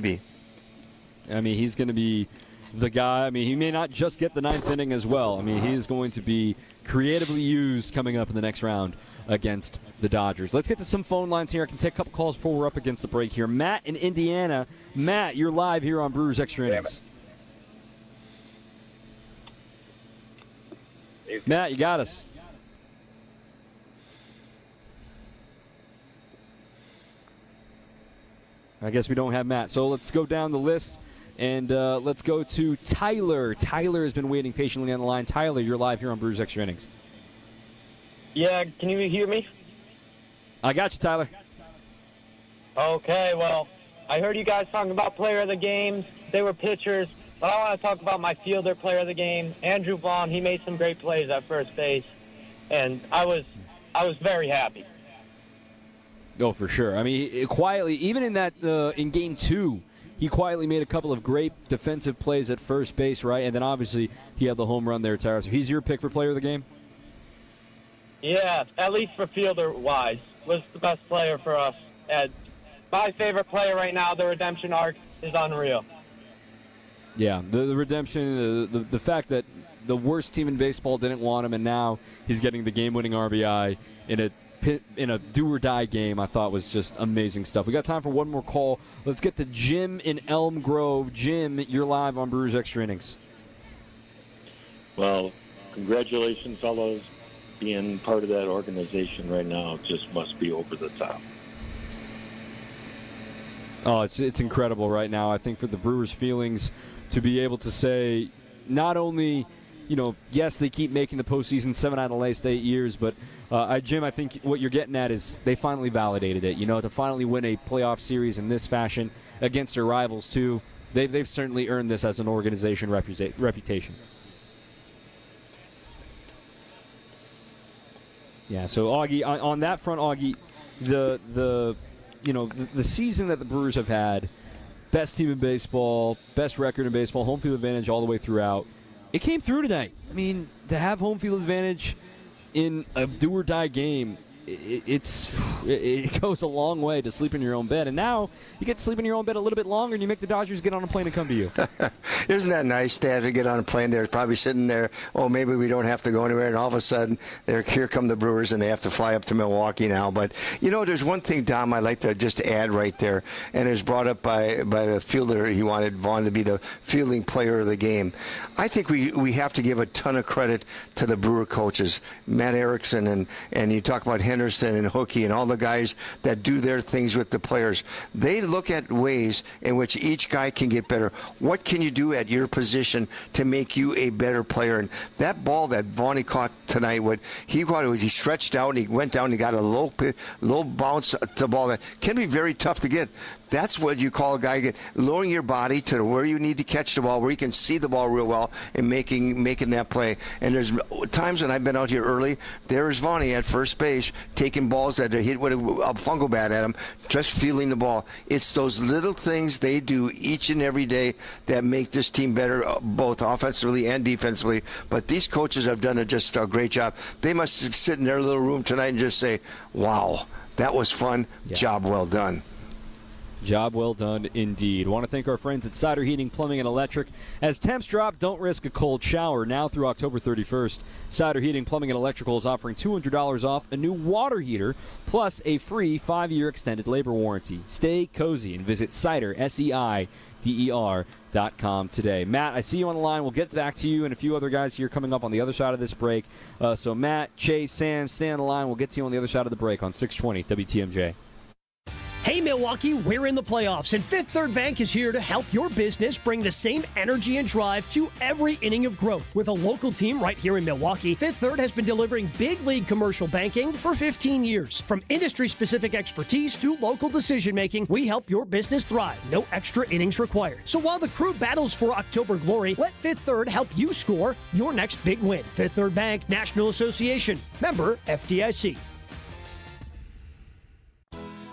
I mean, he's going to be the guy. I mean, he may not just get the 9th inning as well. I mean, he's going to be creatively used coming up in the next round against the Dodgers. Let's get to some phone lines here. I can take a couple calls before we're up against the break here. Matt in Indiana. Matt, you're live here on Brewers Extra Innings. Matt, you got us. I guess we don't have Matt. So let's go down the list, and let's go to Tyler. Tyler has been waiting patiently on the line. Tyler, you're live here on Brewers Extra Innings. Yeah, can you hear me? I got you, Tyler. Okay, well, I heard you guys talking about player of the game. They were pitchers, but I want to talk about my fielder player of the game, Andrew Vaughn. He made some great plays at first base, and I was very happy. Oh, for sure. I mean, quietly, even in that in Game 2, he quietly made a couple of great defensive plays at first base, right? And then obviously he had the home run there, Tyler. So he's your pick for player of the game? Yeah, at least for fielder-wise, was the best player for us. And my favorite player right now, the redemption arc, is unreal. Yeah, the redemption, the fact that the worst team in baseball didn't want him, and now he's getting the game-winning RBI in a do-or-die game, I thought was just amazing stuff. We got time for one more call. Let's get to Jim in Elm Grove. Jim, you're live on Brewers Extra Innings. Well, congratulations, fellows. Being part of that organization right now just must be over the top. Oh, it's incredible right now. I think for the Brewers' feelings to be able to say not only, yes, they keep making the postseason 7 out of the last 8 years, but Jim, I think what you're getting at is they finally validated it. To finally win a playoff series in this fashion against their rivals, too, they've certainly earned this as an organization reputation. Yeah, so Augie, on that front, Augie, the season that the Brewers have had, best team in baseball, best record in baseball, home field advantage all the way throughout, it came through tonight. I mean, to have home field advantage in a do-or-die game, it goes a long way to sleep in your own bed. And now you get to sleep in your own bed a little bit longer, and you make the Dodgers get on a plane and come to you. Isn't that nice to have to get on a plane? They're probably sitting there, maybe we don't have to go anywhere, and all of a sudden, here come the Brewers, and they have to fly up to Milwaukee now. But, there's one thing, Dom, I'd like to just add right there, and it was brought up by the fielder. He wanted Vaughn to be the fielding player of the game. I think we have to give a ton of credit to the Brewer coaches, Matt Erickson, and you talk about Henderson and Hookie and all the guys that do their things with the players. They look at ways in which each guy can get better. What can you do at your position to make you a better player? And that ball that Vaughn caught tonight. What he wanted was he stretched out and he went down and he got a low bounce to the ball that can be very tough to get. That's what you call a guy lowering your body to where you need to catch the ball, where you can see the ball real well, and making that play. And there's times when I've been out here early, there's Vonnie at first base taking balls that are hit with a fungo bat at him, just feeling the ball. It's those little things they do each and every day that make this team better, both offensively and defensively. But these coaches have done just a great job. They must sit in their little room tonight and just say, wow, that was fun. Yeah. Job well done. Job well done indeed. Want to thank our friends at Cider Heating, Plumbing, and Electric. As temps drop, don't risk a cold shower. Now through October 31st, Cider Heating, Plumbing, and Electrical is offering $200 off a new water heater plus a free 5-year extended labor warranty. Stay cozy and visit Cider, SEIDER.com today. Matt, I see you on the line. We'll get back to you and a few other guys here coming up on the other side of this break. So Matt, Chase, Sam, stay on the line. We'll get to you on the other side of the break on 620 WTMJ. Hey Milwaukee, we're in the playoffs, and Fifth Third Bank is here to help your business bring the same energy and drive to every inning of growth. With a local team right here in Milwaukee, Fifth Third has been delivering big league commercial banking for 15 years. From industry-specific expertise to local decision-making, we help your business thrive. No extra innings required. So while the crew battles for October glory, let Fifth Third help you score your next big win. Fifth Third Bank, National Association. Member FDIC.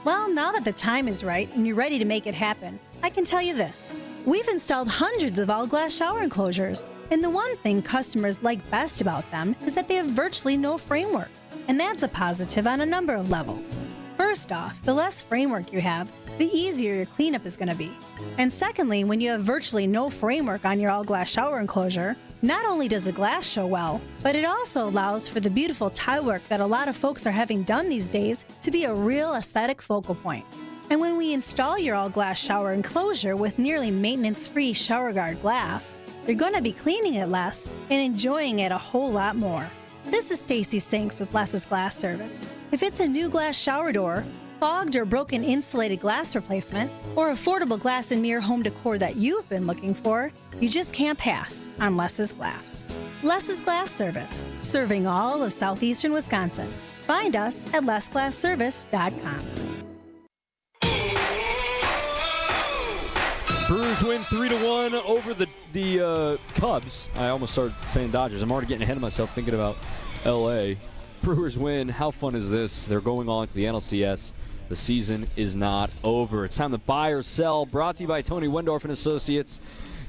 Well, now that the time is right and you're ready to make it happen, I can tell you this. We've installed hundreds of all-glass shower enclosures, and the one thing customers like best about them is that they have virtually no framework, and that's a positive on a number of levels. First off, the less framework you have, the easier your cleanup is going to be. And secondly, when you have virtually no framework on your all-glass shower enclosure, not only does the glass show well, but it also allows for the beautiful tile work that a lot of folks are having done these days to be a real aesthetic focal point. And when we install your all-glass shower enclosure with nearly maintenance-free shower guard glass, you're going to be cleaning it less and enjoying it a whole lot more. This is Stacy Sinks with Less's Glass Service. If it's a new glass shower door, fogged or broken insulated glass replacement, or affordable glass and mirror home decor that you've been looking for, you just can't pass on Less's Glass. Less's Glass Service, serving all of southeastern Wisconsin. Find us at lessglassservice.com. Brewers win 3-1 over the Cubs. I almost started saying Dodgers. I'm already getting ahead of myself thinking about L.A. Brewers win. How fun is this? They're going on to the NLCS. The season is not over. It's time to buy or sell. Brought to you by Tony Wendorf and Associates.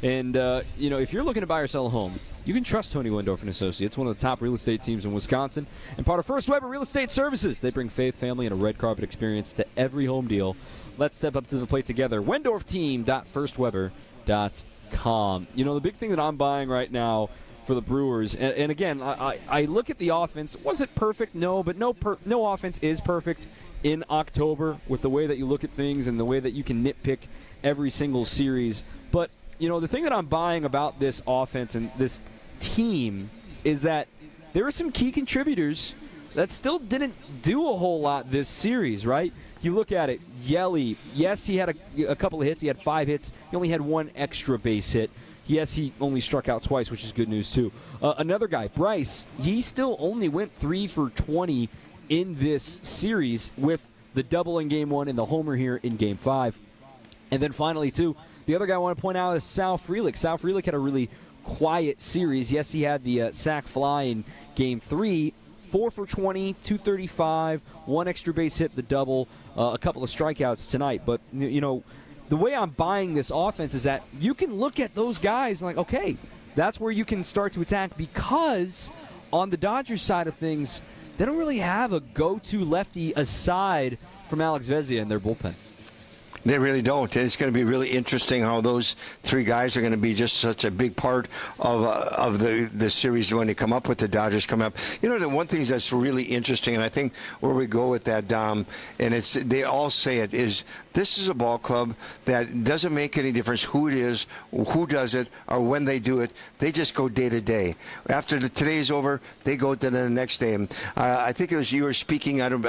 And, if you're looking to buy or sell a home, you can trust Tony Wendorf and Associates, one of the top real estate teams in Wisconsin, and part of First Weber Real Estate Services. They bring faith, family, and a red carpet experience to every home deal. Let's step up to the plate together. WendorfTeam.firstweber.com. The big thing that I'm buying right now for the Brewers, and again, I look at the offense. Was it perfect? No, but no offense is perfect in October with the way that you look at things and the way that you can nitpick every single series. But, the thing that I'm buying about this offense and this team is that there are some key contributors that still didn't do a whole lot this series, right? You look at it, Yelly, yes, he had a couple of hits. He had 5 hits. He only had 1 extra base hit. Yes, he only struck out twice, which is good news, too. Another guy, Bryce, he still only went 3 for 20 in this series with the double in Game 1 and the homer here in Game 5. And then finally, too, the other guy I want to point out is Sal Frelick. Sal Frelick had a really quiet series. Yes, he had the sac fly in Game 3, 4 for 20, 235, 1 extra base hit, the double, a couple of strikeouts tonight. But, the way I'm buying this offense is that you can look at those guys and okay, that's where you can start to attack, because on the Dodgers side of things, they don't really have a go-to lefty aside from Alex Vezina in their bullpen. They really don't. It's going to be really interesting how those 3 guys are going to be just such a big part of the series when they come up with the Dodgers come up. The one thing that's really interesting, and I think where we go with that, Dom, and they all say it, is this is a ball club that doesn't make any difference who it is, who does it, or when they do it. They just go day to day. After today's over, they go to the next day. I think it was you were speaking. I don't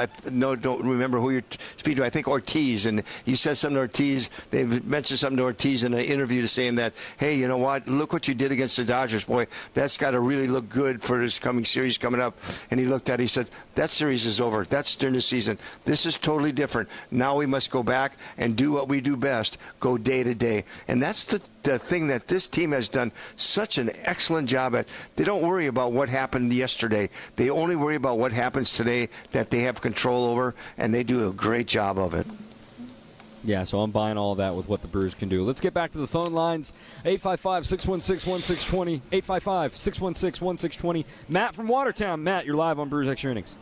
remember who you're speaking to. I think Ortiz, and you said something to Ortiz. They mentioned something to Ortiz in an interview saying that, hey, you know what? Look what you did against the Dodgers. Boy, that's got to really look good for this coming series coming up. And he looked at it, he said, that series is over. That's during the season. This is totally different. Now we must go back and do what we do best, go day to day. And that's the thing that this team has done such an excellent job at. They don't worry about what happened yesterday. They only worry about what happens today that they have control over, and they do a great job of it. Yeah, so I'm buying all of that with what the Brewers can do. Let's get back to the phone lines. 855-616-1620. 855-616-1620. Matt from Watertown. Matt, you're live on Brewers Extra Innings.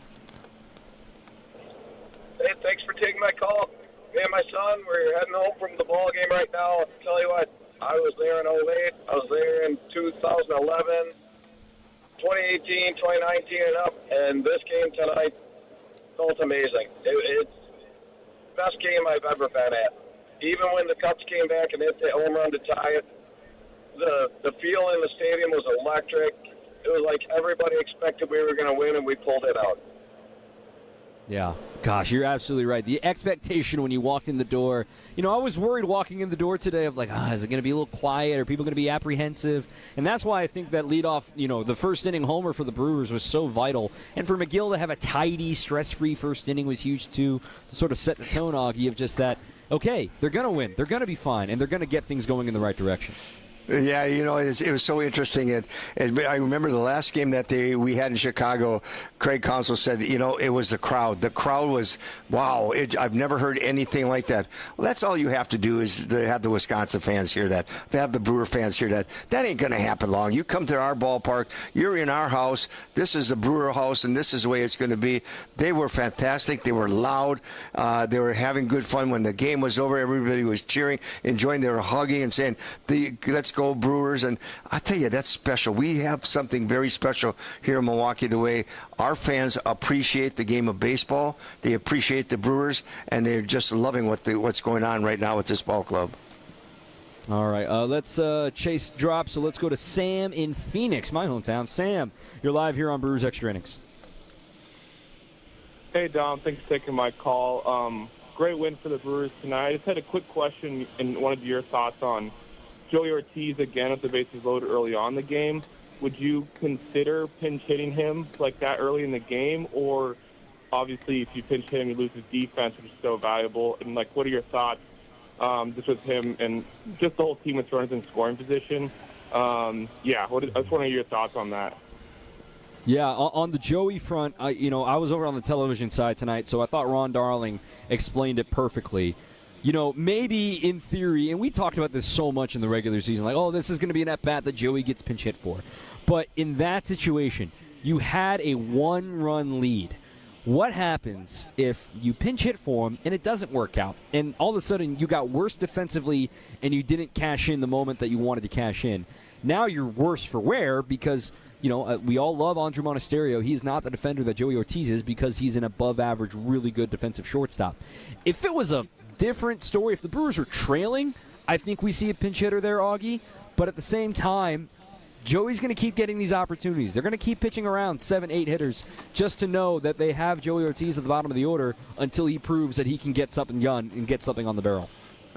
Hey, thanks for taking my call. Me and my son, we're heading home from the ball game right now. I'll tell you what, I was there in 08. I was there in 2011, 2018, 2019, and up. And this game tonight felt amazing. It's the best game I've ever been at. Even when the Cubs came back and hit the home run to tie it, the feel in the stadium was electric. It was like everybody expected we were going to win, and we pulled it out. Yeah. Gosh, you're absolutely right. The expectation when you walked in the door, I was worried walking in the door today of like, is it going to be a little quiet? Are people going to be apprehensive? And that's why I think that leadoff, the first inning homer for the Brewers was so vital. And for McGill to have a tidy, stress-free first inning was huge too, to sort of set the tone, Augie, of just that, okay, they're going to win, they're going to be fine, and they're going to get things going in the right direction. Yeah, it was so interesting. I remember the last game that we had in Chicago, Craig Counsell said, it was the crowd. The crowd was, wow, I've never heard anything like that. Well, that's all you have to do is to have the Wisconsin fans hear that. To have the Brewer fans hear that. That ain't going to happen long. You come to our ballpark, you're in our house. This is the Brewer house, and this is the way it's going to be. They were fantastic. They were loud. They were having good fun. When the game was over, everybody was cheering, enjoying. They were hugging and saying, let's go Brewers. And I tell you, that's special. We have something very special here in Milwaukee, the way our fans appreciate the game of baseball. They appreciate the Brewers, and they're just loving what's going on right now with this ball club. All right, let's chase drop. So let's go to Sam in Phoenix, my hometown. Sam, you're live here on Brewers Extra Innings. Hey, Dom. Thanks for taking my call. Great win for the Brewers tonight. I just had a quick question and wanted your thoughts on Joey Ortiz again with the bases loaded early on in the game. Would you consider pinch hitting him like that early in the game? Or obviously if you pinch hit him, you lose his defense, which is so valuable. And what are your thoughts just with him and just the whole team with runners in scoring position? I just want to hear your thoughts on that. Yeah, on the Joey front, I was over on the television side tonight, so I thought Ron Darling explained it perfectly. Maybe in theory, and we talked about this so much in the regular season, this is going to be an at-bat that Joey gets pinch hit for. But in that situation, you had a one-run lead. What happens if you pinch hit for him and it doesn't work out? And all of a sudden, you got worse defensively and you didn't cash in the moment that you wanted to cash in. Now you're worse for wear because, we all love Andrew Monasterio. He's not the defender that Joey Ortiz is because he's an above-average, really good defensive shortstop. If it was a different story, if the Brewers were trailing, I think we see a pinch hitter there, Augie. But at the same time, Joey's going to keep getting these opportunities. They're going to keep pitching around 7-8 hitters just to know that they have Joey Ortiz at the bottom of the order until he proves that he can get something done and get something on the barrel.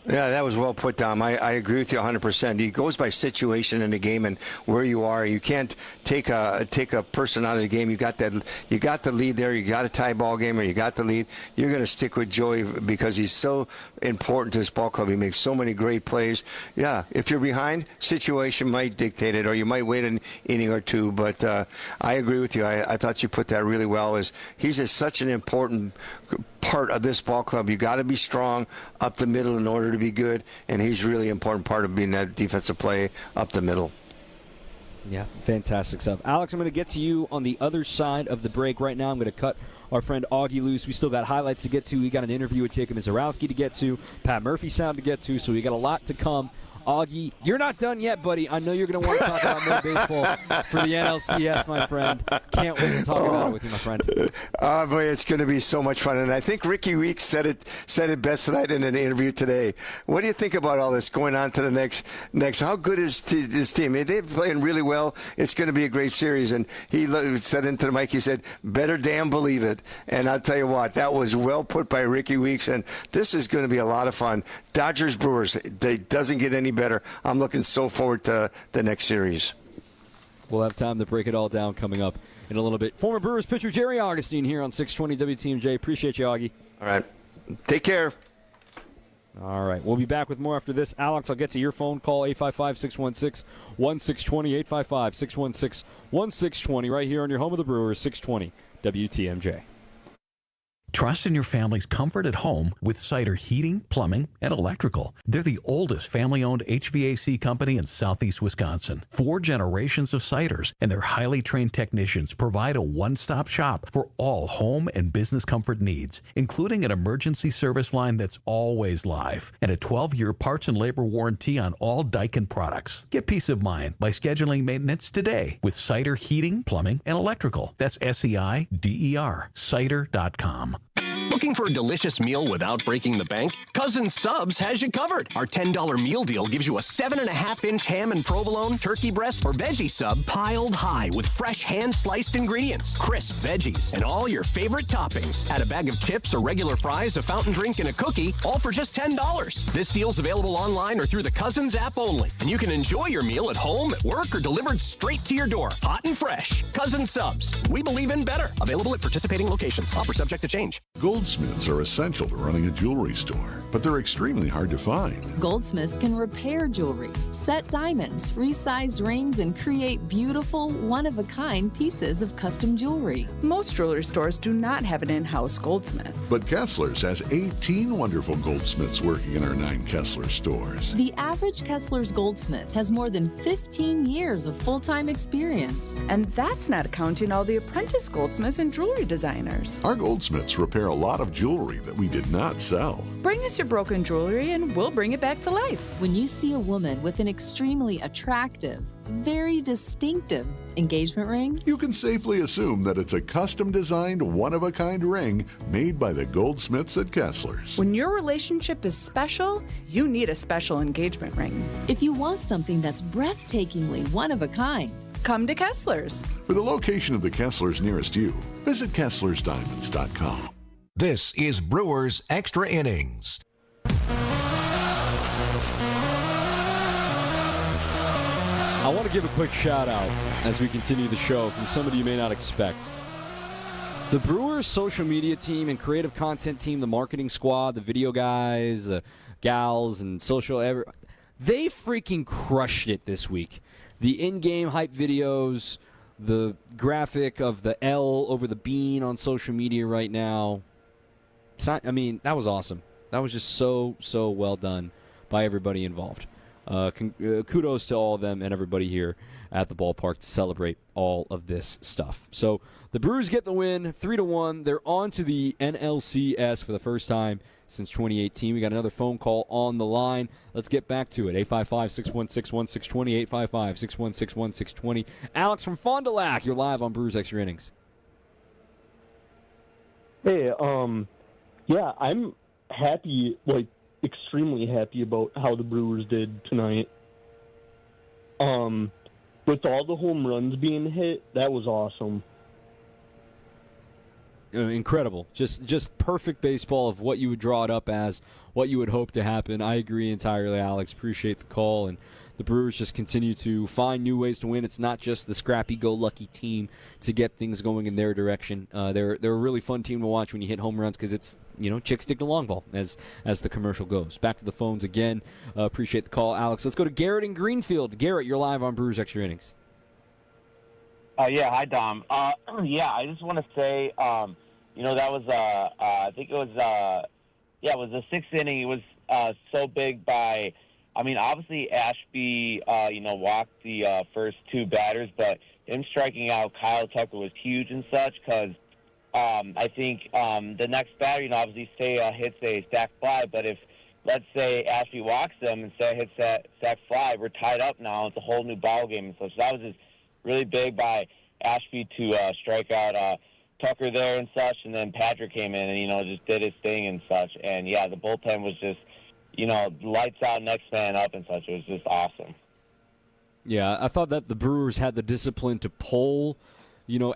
Yeah, that was well put, Dom. I agree with you 100%. It goes by situation in the game and where you are. You can't take a person out of the game. You got the lead there. You got a tie ball game, or you got the lead. You're going to stick with Joey because he's so important to this ball club. He makes so many great plays. Yeah, if you're behind, situation might dictate it, or you might wait an inning or two. But I agree with you. I thought you put that really well. He's just such an important part of this ball club. You got to be strong up the middle in order to be good, and he's really an important part of being that defensive play up the middle. Yeah, fantastic stuff. Alex, I'm going to get to you on the other side of the break right now. I'm going to cut our friend Augie loose. We still got highlights to get to. We got an interview with Jacob Misiorowski to get to, Pat Murphy sound to get to, so we got a lot to come Augie, you're not done yet, buddy. I know you're going to want to talk about more baseball for the NLCS, my friend. Can't wait to talk about it with you, my friend. Oh, boy, it's going to be so much fun. And I think Ricky Weeks said it best tonight in an interview today. What do you think about all this going on to the next? How good is this team? They're playing really well. It's going to be a great series. And he said into the mic, he said, better damn believe it. And I'll tell you what, that was well put by Ricky Weeks. And this is going to be a lot of fun. Dodgers Brewers, it doesn't get any better. I'm looking so forward to the next series. We'll have time to break it all down coming up in a little bit. Former Brewers pitcher Jerry Augustine here on 620 WTMJ. Appreciate you, Augie. All right. Take care. All right. We'll be back with more after this. Alex, I'll get to your phone call, 855-616-1620, 855-616-1620, right here on your home of the Brewers, 620 WTMJ. Trust in your family's comfort at home with Cider Heating, Plumbing, and Electrical. They're the oldest family-owned HVAC company in southeast Wisconsin. 4 generations of Ciders, and their highly trained technicians provide a one-stop shop for all home and business comfort needs, including an emergency service line that's always live and a 12-year parts and labor warranty on all Daikin products. Get peace of mind by scheduling maintenance today with Cider Heating, Plumbing, and Electrical. That's SEIDER, cider.com. Looking for a delicious meal without breaking the bank? Cousin Subs has you covered. Our $10 meal deal gives you a 7.5-inch ham and provolone, turkey breast, or veggie sub piled high with fresh hand-sliced ingredients, crisp veggies, and all your favorite toppings. Add a bag of chips or regular fries, a fountain drink, and a cookie, all for just $10. This deal's available online or through the Cousins app only. And you can enjoy your meal at home, at work, or delivered straight to your door, hot and fresh. Cousin Subs. We believe in better. Available at participating locations. Offer subject to change. Goldsmiths are essential to running a jewelry store, but they're extremely hard to find. Goldsmiths can repair jewelry, set diamonds, resize rings, and create beautiful, one-of-a-kind pieces of custom jewelry. Most jewelry stores do not have an in-house goldsmith. But Kessler's has 18 wonderful goldsmiths working in our 9 Kessler stores. The average Kessler's goldsmith has more than 15 years of full-time experience. And that's not counting all the apprentice goldsmiths and jewelry designers. Our goldsmiths repair a lot of jewelry that we did not sell. Bring us your broken jewelry and we'll bring it back to life. When you see a woman with an extremely attractive, very distinctive engagement ring, you can safely assume that it's a custom-designed, one-of-a-kind ring made by the goldsmiths at Kessler's. When your relationship is special, you need a special engagement ring. If you want something that's breathtakingly one of a kind, come to Kessler's. For the location of the Kessler's nearest you, visit KesslersDiamonds.com. This is Brewers Extra Innings. I want to give a quick shout out as we continue the show from somebody you may not expect. The Brewers social media team and creative content team, the marketing squad, the video guys, the gals, and they freaking crushed it this week. The in-game hype videos, the graphic of the L over the bean on social media right now. I mean, that was awesome. That was just so well done by everybody involved. Kudos to all of them and everybody here at the ballpark to celebrate all of this stuff. So the Brewers get the win, 3-1. They're on to the NLCS for the first time since 2018. We got another phone call on the line. Let's get back to it. 855-616-1620, 855-616-1620. Alex from Fond du Lac, you're live on Brewers Extra Innings. Hey, yeah, I'm happy, extremely happy about how the Brewers did tonight. With all the home runs being hit, that was awesome. Incredible. Just perfect baseball of what you would draw it up as, what you would hope to happen. I agree entirely, Alex. Appreciate the call. And the Brewers just continue to find new ways to win. It's not just the scrappy-go-lucky team to get things going in their direction. They're a really fun team to watch when you hit home runs because it's, chicks dig the long ball, as the commercial goes. Back to the phones again. Appreciate the call, Alex. Let's go to Garrett in Greenfield. Garrett, you're live on Brewers Extra Innings. Yeah, hi, Dom. I just want to say, that was, I think it was, it was the 6th inning. It was so big by, obviously Ashby, walked the first 2 batters, but him striking out Kyle Tucker was huge and such because I think the next batter, obviously say hits a stack fly, but if let's say Ashby walks them and say hits that sack fly, we're tied up now. It's a whole new ball game and such. So that was just really big by Ashby to strike out Tucker there and such, and then Patrick came in and, just did his thing and such. And, yeah, the bullpen was just, lights out, next man up and such. It was just awesome. Yeah, I thought that the Brewers had the discipline to pull,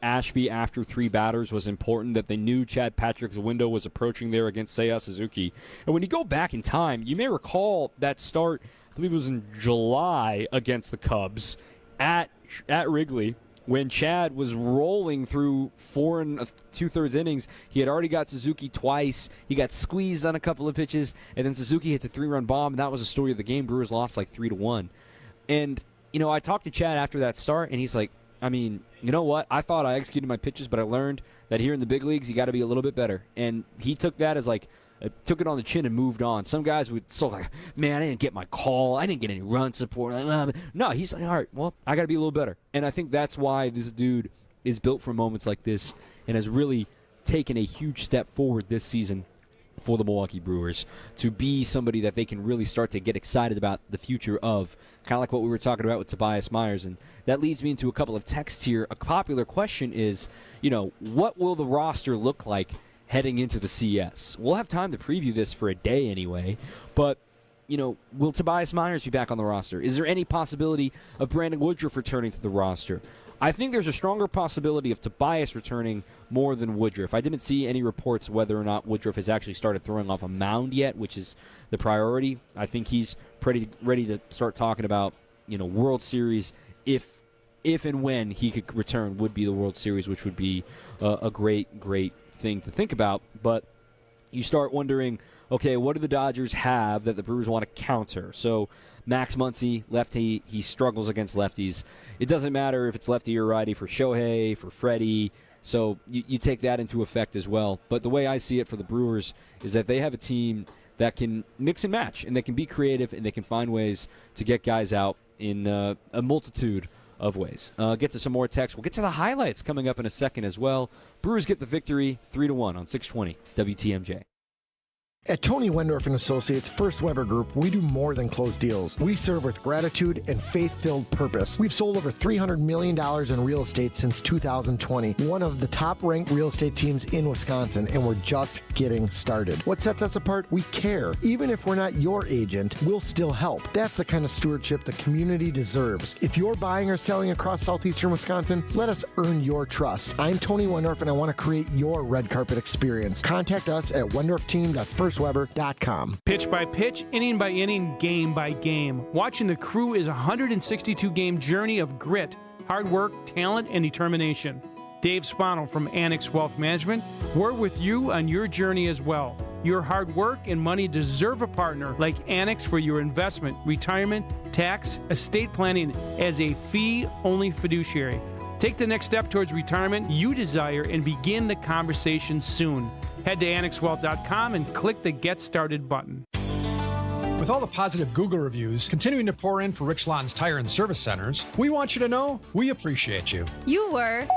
Ashby after 3 batters was important, that they knew Chad Patrick's window was approaching there against Seiya Suzuki. And when you go back in time, you may recall that start, I believe it was in July against the Cubs at Wrigley, when Chad was rolling through 4 2/3 innings. He had already got Suzuki twice. He got squeezed on a couple of pitches, and then Suzuki hit the 3-run bomb, and that was the story of the game. Brewers lost like 3-1. And, I talked to Chad after that start, and he's like, you know what? I thought I executed my pitches, but I learned that here in the big leagues, you got to be a little bit better. And he took that as took it on the chin and moved on. Some guys would man, I didn't get my call. I didn't get any run support. No, he's like, all right, well, I got to be a little better. And I think that's why this dude is built for moments like this and has really taken a huge step forward this season for the Milwaukee Brewers to be somebody that they can really start to get excited about the future of, kind of like what we were talking about with Tobias Myers. And that leads me into a couple of texts here. A popular question is, what will the roster look like heading into the CS? We'll have time to preview this for a day anyway, but, will Tobias Myers be back on the roster? Is there any possibility of Brandon Woodruff returning to the roster? I think there's a stronger possibility of Tobias returning more than Woodruff. I didn't see any reports whether or not Woodruff has actually started throwing off a mound yet, which is the priority. I think he's pretty ready to start talking about, World Series. If and when he could return, would be the World Series, which would be a great thing to think about. But you start wondering, okay, what do the Dodgers have that the Brewers want to counter? So Max Muncy, lefty, he struggles against lefties. It doesn't matter if it's lefty or righty for Shohei, for Freddie. So you take that into effect as well. But the way I see it for the Brewers is that they have a team that can mix and match, and they can be creative, and they can find ways to get guys out in a multitude of ways. Get to some more text. We'll get to the highlights coming up in a second as well. Brewers get the victory 3-1 on 620 WTMJ. At Tony Wendorf & Associates First Weber Group, we do more than close deals. We serve with gratitude and faith-filled purpose. We've sold over $300 million in real estate since 2020, one of the top-ranked real estate teams in Wisconsin, and we're just getting started. What sets us apart? We care. Even if we're not your agent, we'll still help. That's the kind of stewardship the community deserves. If you're buying or selling across southeastern Wisconsin, let us earn your trust. I'm Tony Wendorf, and I want to create your red carpet experience. Contact us at wendorfteam.firstweber.com. Pitch by pitch, inning by inning, game by game. Watching the crew is a 162-game journey of grit, hard work, talent, and determination. Dave Spano from Annex Wealth Management, we're with you on your journey as well. Your hard work and money deserve a partner like Annex for your investment, retirement, tax, estate planning as a fee-only fiduciary. Take the next step towards retirement you desire and begin the conversation soon. Head to annexwealth.com and click the Get Started button. With all the positive Google reviews continuing to pour in for Rich Lawn's Tire and Service Centers, we want you to know we appreciate you. You were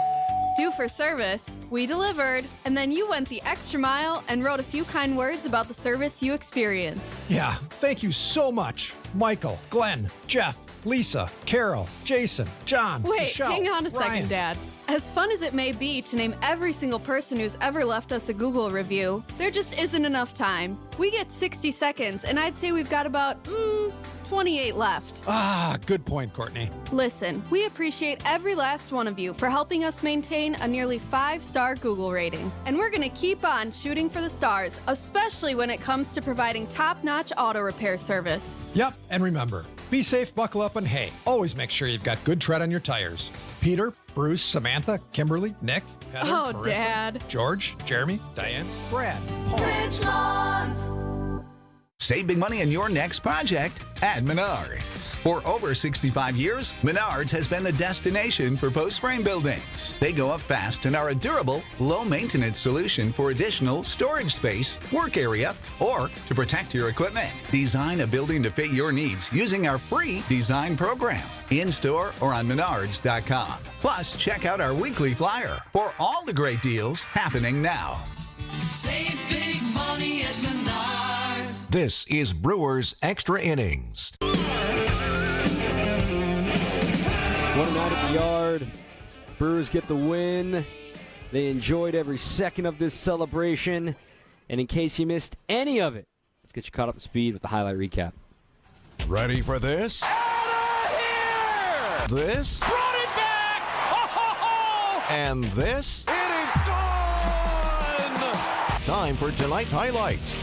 due for service, we delivered, and then you went the extra mile and wrote a few kind words about the service you experienced. Yeah, thank you so much. Michael, Glenn, Jeff, Lisa, Carol, Jason, John, Wait, Michelle, hang on a second, Ryan. Dad. As fun as it may be to name every single person who's ever left us a Google review, there just isn't enough time. We get 60 seconds, and I'd say we've got about 28 left. Ah, good point, Courtney. Listen, we appreciate every last one of you for helping us maintain a nearly 5-star Google rating. And we're going to keep on shooting for the stars, especially when it comes to providing top-notch auto repair service. Yep, and remember, be safe, buckle up, and hey, always make sure you've got good tread on your tires. Peter, Bruce, Samantha, Kimberly, Nick, Heather, Oh, Marissa, Dad. George, Jeremy, Diane, Brad, Paul. Save big money on your next project at Menards. For over 65 years, Menards has been the destination for post-frame buildings. They go up fast and are a durable, low-maintenance solution for additional storage space, work area, or to protect your equipment. Design a building to fit your needs using our free design program, in-store or on Menards.com. Plus, check out our weekly flyer for all the great deals happening now. Save big money at Menards. This is Brewers Extra Innings. What a night at the yard. Brewers get the win. They enjoyed every second of this celebration. And in case you missed any of it, let's get you caught up to speed with the highlight recap. Ready for this? Out of here! This? Brought it back! Oh! And this? It is done! Time for tonight's highlights.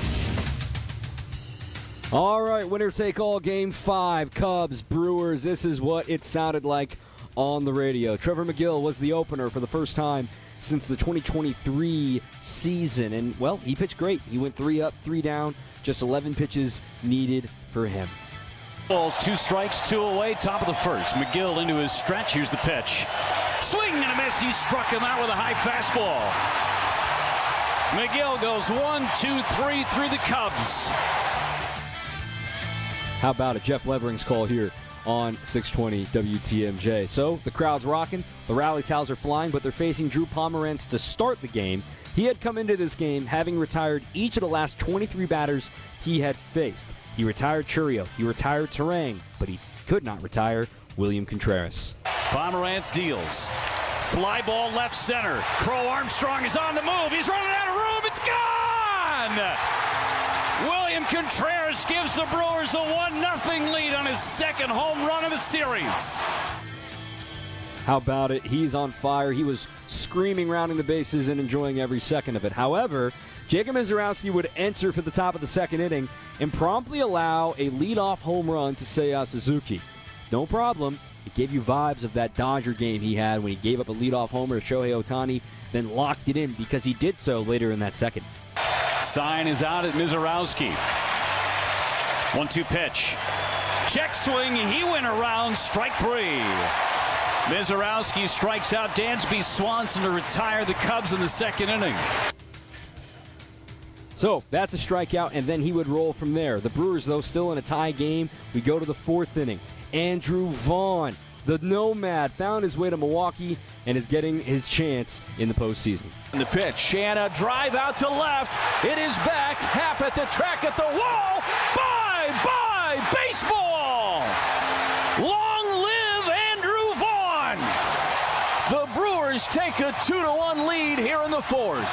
All right, winner take all game 5, Cubs, Brewers. This is what it sounded like on the radio. Trevor McGill was the opener for the first time since the 2023 season. And, well, he pitched great. He went 3 up, 3 down, just 11 pitches needed for him. Balls, 2 strikes, 2 away, top of the first. McGill into his stretch. Here's the pitch. Swing and a miss. He struck him out with a high fastball. McGill goes 1, 2, 3 through the Cubs. How about it? Jeff Levering's call here on 620 WTMJ. So the crowd's rocking, the rally towels are flying, but they're facing Drew Pomerantz to start the game. He had come into this game having retired each of the last 23 batters he had faced. He retired Chourio, he retired Terang, but he could not retire William Contreras. Pomerantz deals. Fly ball left center. Crow Armstrong is on the move. He's running out of room. It's gone! William Contreras gives the Brewers a 1-0 lead on his second home run of the series. How about it? He's on fire. He was screaming, rounding the bases, and enjoying every second of it. However, Jacob Misiorowski would enter for the top of the second inning and promptly allow a leadoff home run to Seiya Suzuki. No problem. It gave you vibes of that Dodger game he had when he gave up a leadoff homer to Shohei Ohtani, then locked it in because he did so later in that second. Sign is out at Misiorowski. 1-2 pitch. Check swing. He went around. Strike 3. Misiorowski strikes out Dansby Swanson to retire the Cubs in the second inning. So that's a strikeout, and then he would roll from there. The Brewers, though, still in a tie game. We go to the 4th inning. Andrew Vaughn, the Nomad, found his way to Milwaukee and is getting his chance in the postseason. And the pitch, and a drive out to left. It is back. Happ at the track at the wall. Bye-bye baseball. Long live Andrew Vaughn. The Brewers take a 2-1 lead here in the 4th.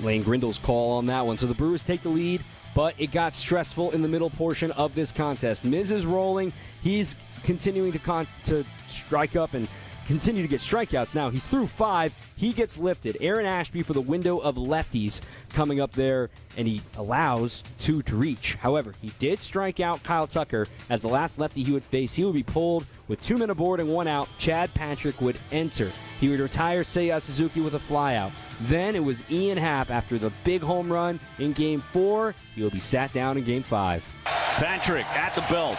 Lane Grindle's call on that one. So the Brewers take the lead, but it got stressful in the middle portion of this contest. Miz is rolling. He's continuing to strike up and continue to get strikeouts. Now he's through 5. He gets lifted. Aaron Ashby for the window of lefties coming up there, and he allows 2 to reach. However, he did strike out Kyle Tucker as the last lefty he would face. He would be pulled with 2 men aboard and 1 out. Chad Patrick would enter. He would retire Seiya Suzuki with a flyout. Then it was Ian Happ after the big home run in Game 4. He will be sat down in Game 5. Patrick at the belt.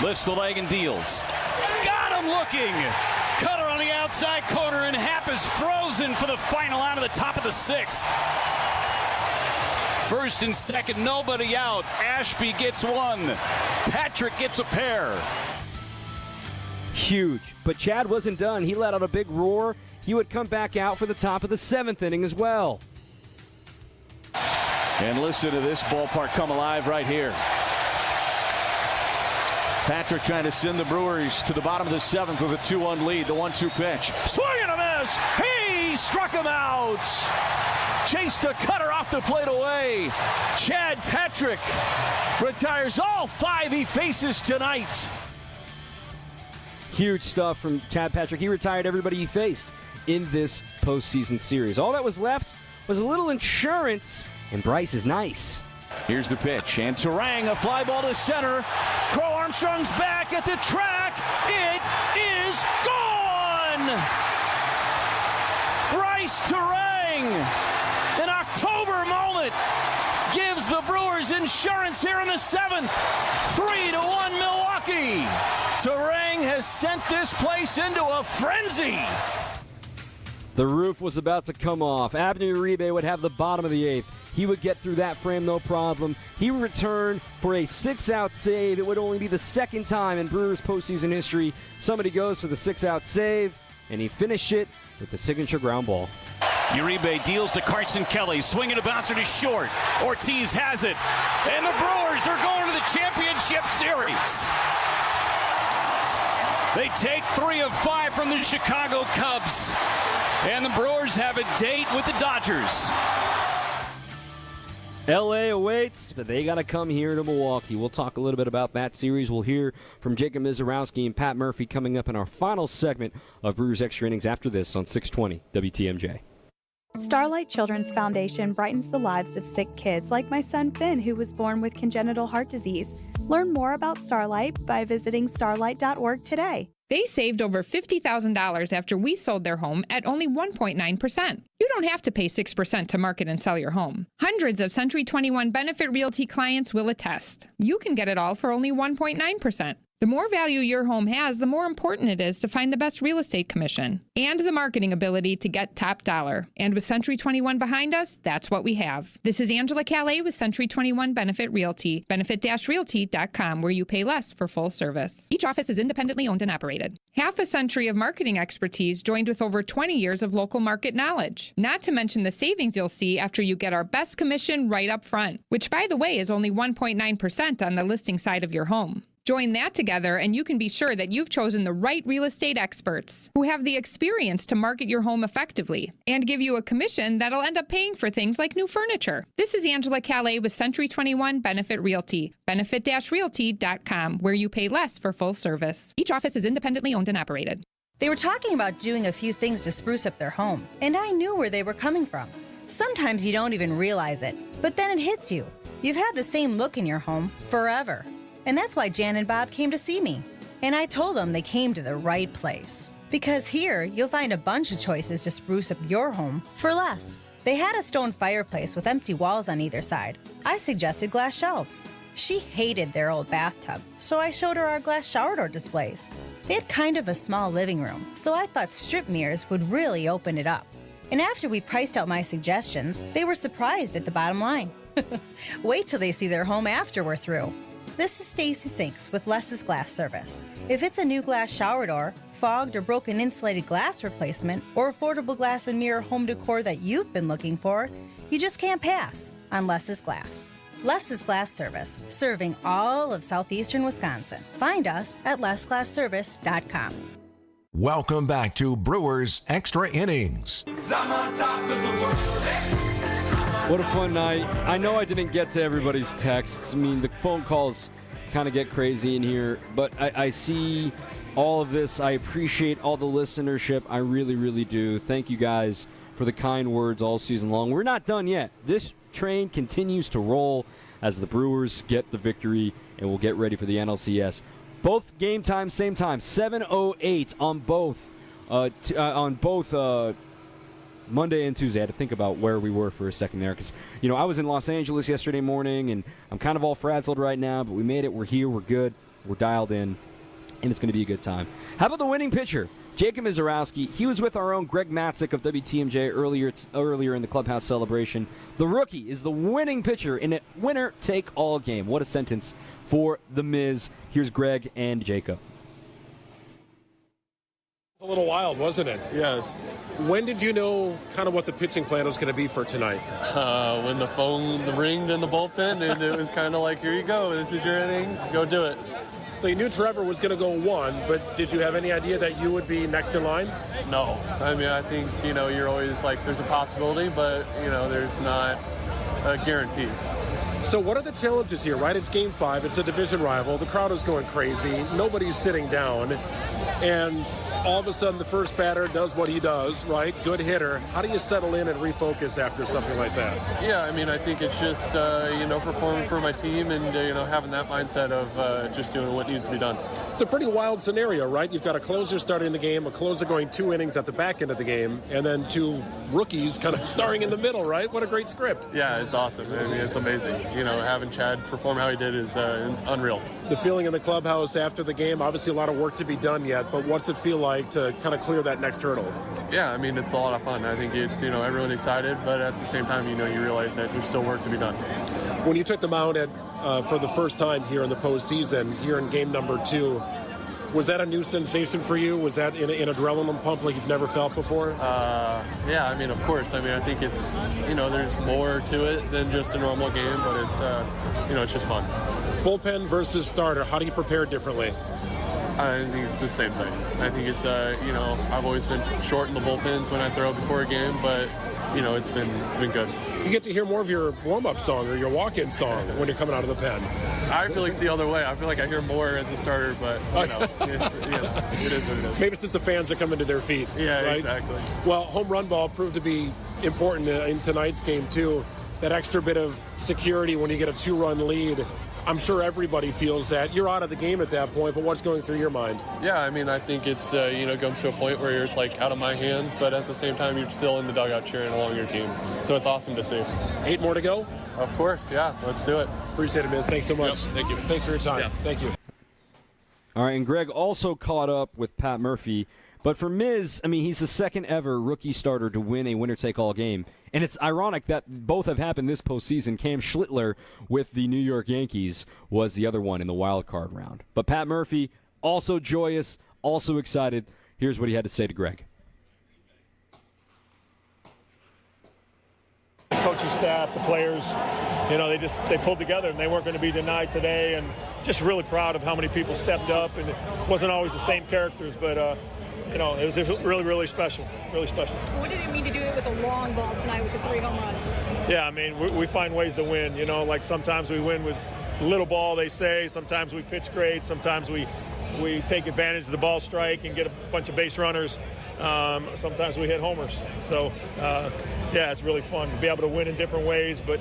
Lifts the leg and deals. Got him looking. Cutter on the outside corner, and Happ is frozen for the final out of the top of the 6th. First and second, nobody out. Ashby gets 1. Patrick gets a pair. Huge. But Chad wasn't done. He let out a big roar. He would come back out for the top of the 7th inning as well. And listen to this ballpark come alive right here. Patrick trying to send the Brewers to the bottom of the 7th with a 2-1 lead. The 1-2 pitch. Swing and a miss. He struck him out. Chased a cutter off the plate away. Chad Patrick retires all 5 he faces tonight. Huge stuff from Chad Patrick. He retired everybody he faced in this postseason series. All that was left was a little insurance, and Bryce is nice. Here's the pitch, and Terang, a fly ball to center. Crow Armstrong's back at the track. It is gone! Bryce Terang, an October moment, gives the Brewers insurance here in the 7th. 3-1 Milwaukee. Terang has sent this place into a frenzy. The roof was about to come off. Abner Uribe would have the bottom of the 8th. He would get through that frame no problem. He would return for a 6-out save. It would only be the 2nd time in Brewers postseason history somebody goes for the 6-out save, and he finished it with the signature ground ball. Uribe deals to Carson Kelly. Swinging a bouncer to short. Ortiz has it. And the Brewers are going to the championship series. They take 3 of 5 from the Chicago Cubs. And the Brewers have a date with the Dodgers. LA awaits, but they got to come here to Milwaukee. We'll talk a little bit about that series. We'll hear from Jacob Misiorowski and Pat Murphy coming up in our final segment of Brewers Extra Innings after this on 620 WTMJ. Starlight Children's Foundation brightens the lives of sick kids like my son Finn, who was born with congenital heart disease. Learn more about Starlight by visiting starlight.org today. They saved over $50,000 after we sold their home at only 1.9%. You don't have to pay 6% to market and sell your home. Hundreds of Century 21 Benefit Realty clients will attest. You can get it all for only 1.9%. The more value your home has, the more important it is to find the best real estate commission and the marketing ability to get top dollar. And with Century 21 behind us, that's what we have. This is Angela Calais with Century 21 Benefit Realty, benefit-realty.com, where you pay less for full service. Each office is independently owned and operated. Half a century of marketing expertise joined with over 20 years of local market knowledge. Not to mention the savings you'll see after you get our best commission right up front, which, by the way, is only 1.9% on the listing side of your home. Join that together and you can be sure that you've chosen the right real estate experts who have the experience to market your home effectively and give you a commission that'll end up paying for things like new furniture. This is Angela Calais with Century 21 Benefit Realty, benefit-realty.com, where you pay less for full service. Each office is independently owned and operated. They were talking about doing a few things to spruce up their home, and I knew where they were coming from. Sometimes you don't even realize it, but then it hits you. You've had the same look in your home forever. And that's why Jan and Bob came to see me. And I told them they came to the right place. Because here, you'll find a bunch of choices to spruce up your home for less. They had a stone fireplace with empty walls on either side. I suggested glass shelves. She hated their old bathtub, so I showed her our glass shower door displays. They had kind of a small living room, so I thought strip mirrors would really open it up. And after we priced out my suggestions, they were surprised at the bottom line. Wait till they see their home after we're through. This is Stacy Sinks with Less's Glass Service. If it's a new glass shower door, fogged or broken insulated glass replacement, or affordable glass and mirror home decor that you've been looking for, you just can't pass on Less's Glass. Less's Glass Service, serving all of southeastern Wisconsin. Find us at lessglassservice.com. Welcome back to Brewers Extra Innings. I'm on top of the world. What a fun night. I know I didn't get to everybody's texts. I mean, the phone calls kind of get crazy in here, but I see all of this. I appreciate all the listenership. I really, really do. Thank you guys for the kind words all season long. We're not done yet. This train continues to roll as the Brewers get the victory, and we'll get ready for the NLCS. Both game times, same time, 7:08 on both Monday and Tuesday. I had to think about where we were for a second there because, I was in Los Angeles yesterday morning, and I'm kind of all frazzled right now, but we made it. We're here. We're good. We're dialed in, and it's going to be a good time. How about the winning pitcher? Jacob Misiorowski. He was with our own Greg Matzik of WTMJ earlier in the clubhouse celebration. The rookie is the winning pitcher in a winner-take-all game. What a sentence for the Miz. Here's Greg and Jacob. A little wild, wasn't it? Yes. When did you know kind of what the pitching plan was going to be for tonight? When the phone ringed in the bullpen, and it was kind of like, here you go, this is your inning, go do it. So you knew Trevor was going to go 1, but did you have any idea that you would be next in line? No. I mean, I think, you're always like, there's a possibility, but, there's not a guarantee. So what are the challenges here, right? It's Game 5. It's a division rival. The crowd is going crazy. Nobody's sitting down. And all of a sudden, the first batter does what he does, right? Good hitter. How do you settle in and refocus after something like that? Yeah, I mean, I think it's just, performing for my team and, having that mindset of just doing what needs to be done. It's a pretty wild scenario, right? You've got a closer starting the game, a closer going 2 innings at the back end of the game, and then 2 rookies kind of starring in the middle, right? What a great script. Yeah, it's awesome. I mean, it's amazing. Having Chad perform how he did is unreal. The feeling in the clubhouse after the game, obviously a lot of work to be done yet, but what's it feel like to kind of clear that next hurdle? Yeah, I mean, it's a lot of fun. I think it's, everyone's excited, but at the same time, you realize that there's still work to be done. When you took the mound for the first time here in the postseason, here in game number 2, Was that a new sensation for you? Was that an adrenaline pump like you've never felt before? Yeah, I mean, of course. I mean, I think it's, there's more to it than just a normal game, but it's, it's just fun. Bullpen versus starter, how do you prepare differently? I think it's the same thing. I think it's, I've always been short in the bullpens when I throw before a game, but, it's been good. You get to hear more of your warm-up song or your walk-in song when you're coming out of the pen. I feel like it's the other way. I feel like I hear more as a starter, but, it is what it is. Maybe it's just the fans that come into their feet. Yeah, right? Exactly. Well, home run ball proved to be important in tonight's game, too. That extra bit of security when you get a 2-run lead. I'm sure everybody feels that. You're out of the game at that point, but what's going through your mind? Yeah, I mean, I think it's, comes to a point where it's like out of my hands, but at the same time, you're still in the dugout cheering along your team. So it's awesome to see. 8 more to go? Of course, yeah. Let's do it. Appreciate it, Miz. Thanks so much. Yep, thank you. Thanks for your time. Yeah. Thank you. All right, and Greg also caught up with Pat Murphy. But for Miz, I mean, he's the second ever rookie starter to win a winner-take-all game. And it's ironic that both have happened this postseason. Cam Schlittler with the New York Yankees was the other one in the wild card round. But Pat Murphy, also joyous, also excited. Here's what he had to say to Greg. Coaching staff, the players, they pulled together and they weren't going to be denied today. And just really proud of how many people stepped up. And it wasn't always the same characters, but it was really, really special, really special. What did it mean to do it with a long ball tonight with the 3 home runs? Yeah, I mean, we find ways to win. Like sometimes we win with little ball, they say. Sometimes we pitch great. Sometimes we take advantage of the ball strike and get a bunch of base runners. Sometimes we hit homers. So, it's really fun to be able to win in different ways. But,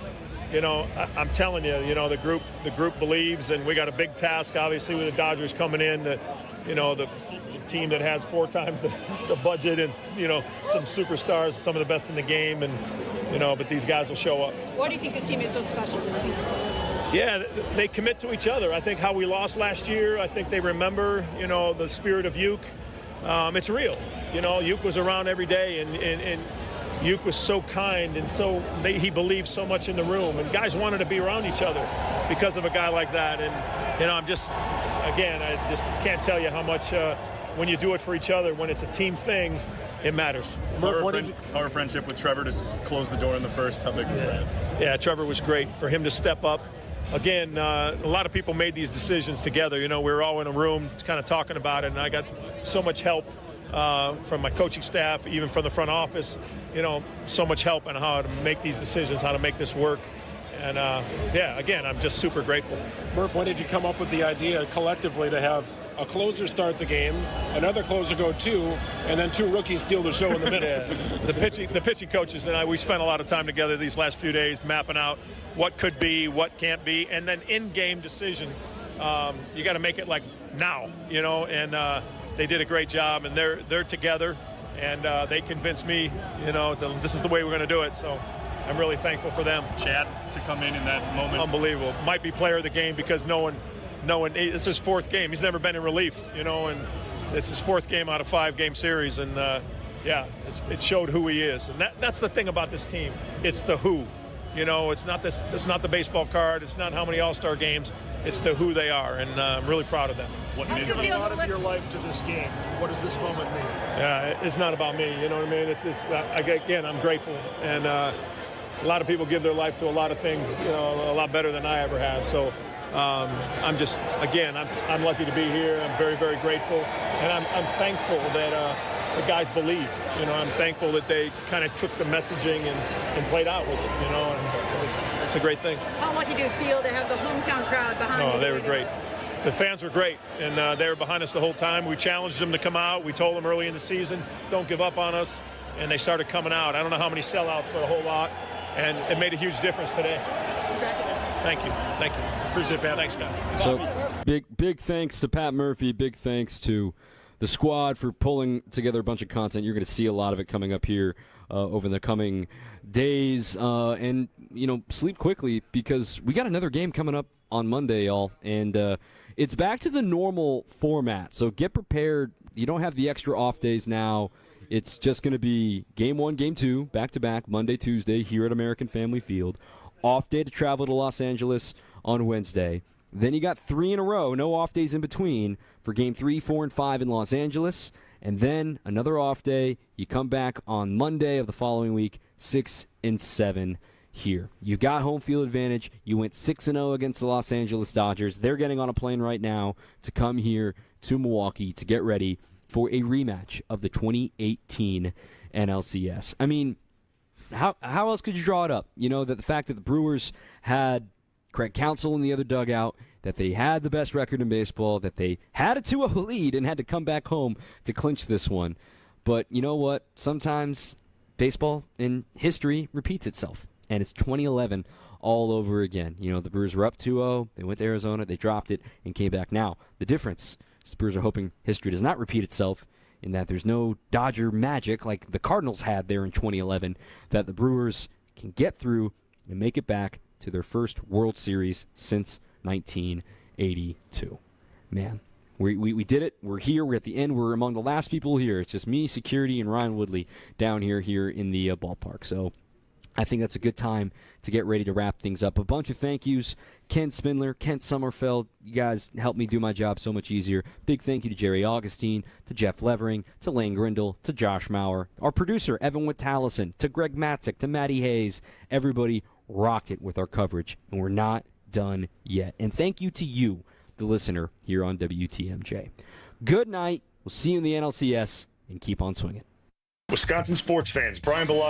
I'm telling you, the group believes, and we got a big task, obviously, with the Dodgers coming in. The team that has 4 times the budget and, some superstars, some of the best in the game. And, but these guys will show up. Why do you think this team is so special this season? Yeah, they commit to each other. I think how we lost last year, I think they remember, the spirit of Uke. It's real. Uke was around every day, and Uke was so kind, and he believed so much in the room, and guys wanted to be around each other because of a guy like that. And I just can't tell you how much when you do it for each other, when it's a team thing, it matters. Our friendship with Trevor just closed the door in the first. How big was that? Yeah, Trevor was great for him to step up. Again, a lot of people made these decisions together. We were all in a room kind of talking about it, and I got so much help from my coaching staff, even from the front office, so much help on how to make these decisions, how to make this work. And, again, I'm just super grateful. Murph, when did you come up with the idea collectively to have a closer start the game, another closer go 2, and then 2 rookies steal the show in the middle? Yeah. The pitching coaches and I, we spent a lot of time together these last few days mapping out what could be, what can't be, and then in-game decision. You got to make it like now, and they did a great job, and they're together, and they convinced me, this is the way we're going to do it. So I'm really thankful for them. Chad to come in that moment. Unbelievable. Might be player of the game because no one, it's his 4th game. He's never been in relief, and it's his 4th game out of 5-game series. And, it showed who he is. And that's the thing about this team. It's the who. It's not the baseball card. It's not how many All-Star games. It's the who they are, and I'm really proud of them. What means a lot of your life to this game? What does this moment mean? Yeah, it's not about me. You know what I mean? Again, I'm grateful, and a lot of people give their life to a lot of things, a lot better than I ever have. So I'm just, again, I'm lucky to be here. I'm very, very grateful, and I'm thankful that the guys believe. I'm thankful that they kind of took the messaging and played out with it. And it's a great thing. How lucky do you feel to have the hometown crowd behind you? Oh, they were great. The fans were great, and they were behind us the whole time. We challenged them to come out. We told them early in the season, don't give up on us, and they started coming out. I don't know how many sellouts, but a whole lot, and it made a huge difference today. Thank you. Appreciate it, Pat. Thanks, guys. So big thanks to Pat Murphy. Big thanks to the squad for pulling together a bunch of content. You're going to see a lot of it coming up here over the coming days. And, sleep quickly because we got another game coming up on Monday, y'all. And it's back to the normal format. So get prepared. You don't have the extra off days now. It's just going to be game 1, game 2, back-to-back, Monday, Tuesday, here at American Family Field. Off day to travel to Los Angeles on Wednesday. Then you got 3 in a row, no off days in between, for Game 3, 4, and 5 in Los Angeles. And then another off day. You come back on Monday of the following week, 6 and 7 here. You got home field advantage. You went 6-0 against the Los Angeles Dodgers. They're getting on a plane right now to come here to Milwaukee to get ready for a rematch of the 2018 NLCS. I mean, how else could you draw it up? You know, that the fact that the Brewers had Craig Counsell in the other dugout, that they had the best record in baseball, that they had a 2-0 lead and had to come back home to clinch this one. But you know what? Sometimes baseball in history repeats itself. And it's 2011 all over again. You know, the Brewers were up 2-0. They went to Arizona. They dropped it and came back. Now, the difference is the Brewers are hoping history does not repeat itself in that there's no Dodger magic like the Cardinals had there in 2011, that the Brewers can get through and make it back to their first World Series since 1982. Man, we did it. We're here. We're at the end. We're among the last people here. It's just me, security, and Ryan Woodley down here in the ballpark. So I think that's a good time to get ready to wrap things up. A bunch of thank yous. Ken Spindler, Kent Sommerfeld, you guys helped me do my job so much easier. Big thank you to Jerry Augustine, to Jeff Levering, to Lane Grindle, to Josh Maurer, our producer, Evan Wittallison, to Greg Matzik, to Matty Hayes. Everybody rocked it with our coverage, and we're not done yet. And thank you to you, the listener, here on WTMJ. Good night. We'll see you in the NLCS, and keep on swinging. Wisconsin sports fans, Brian Bilal.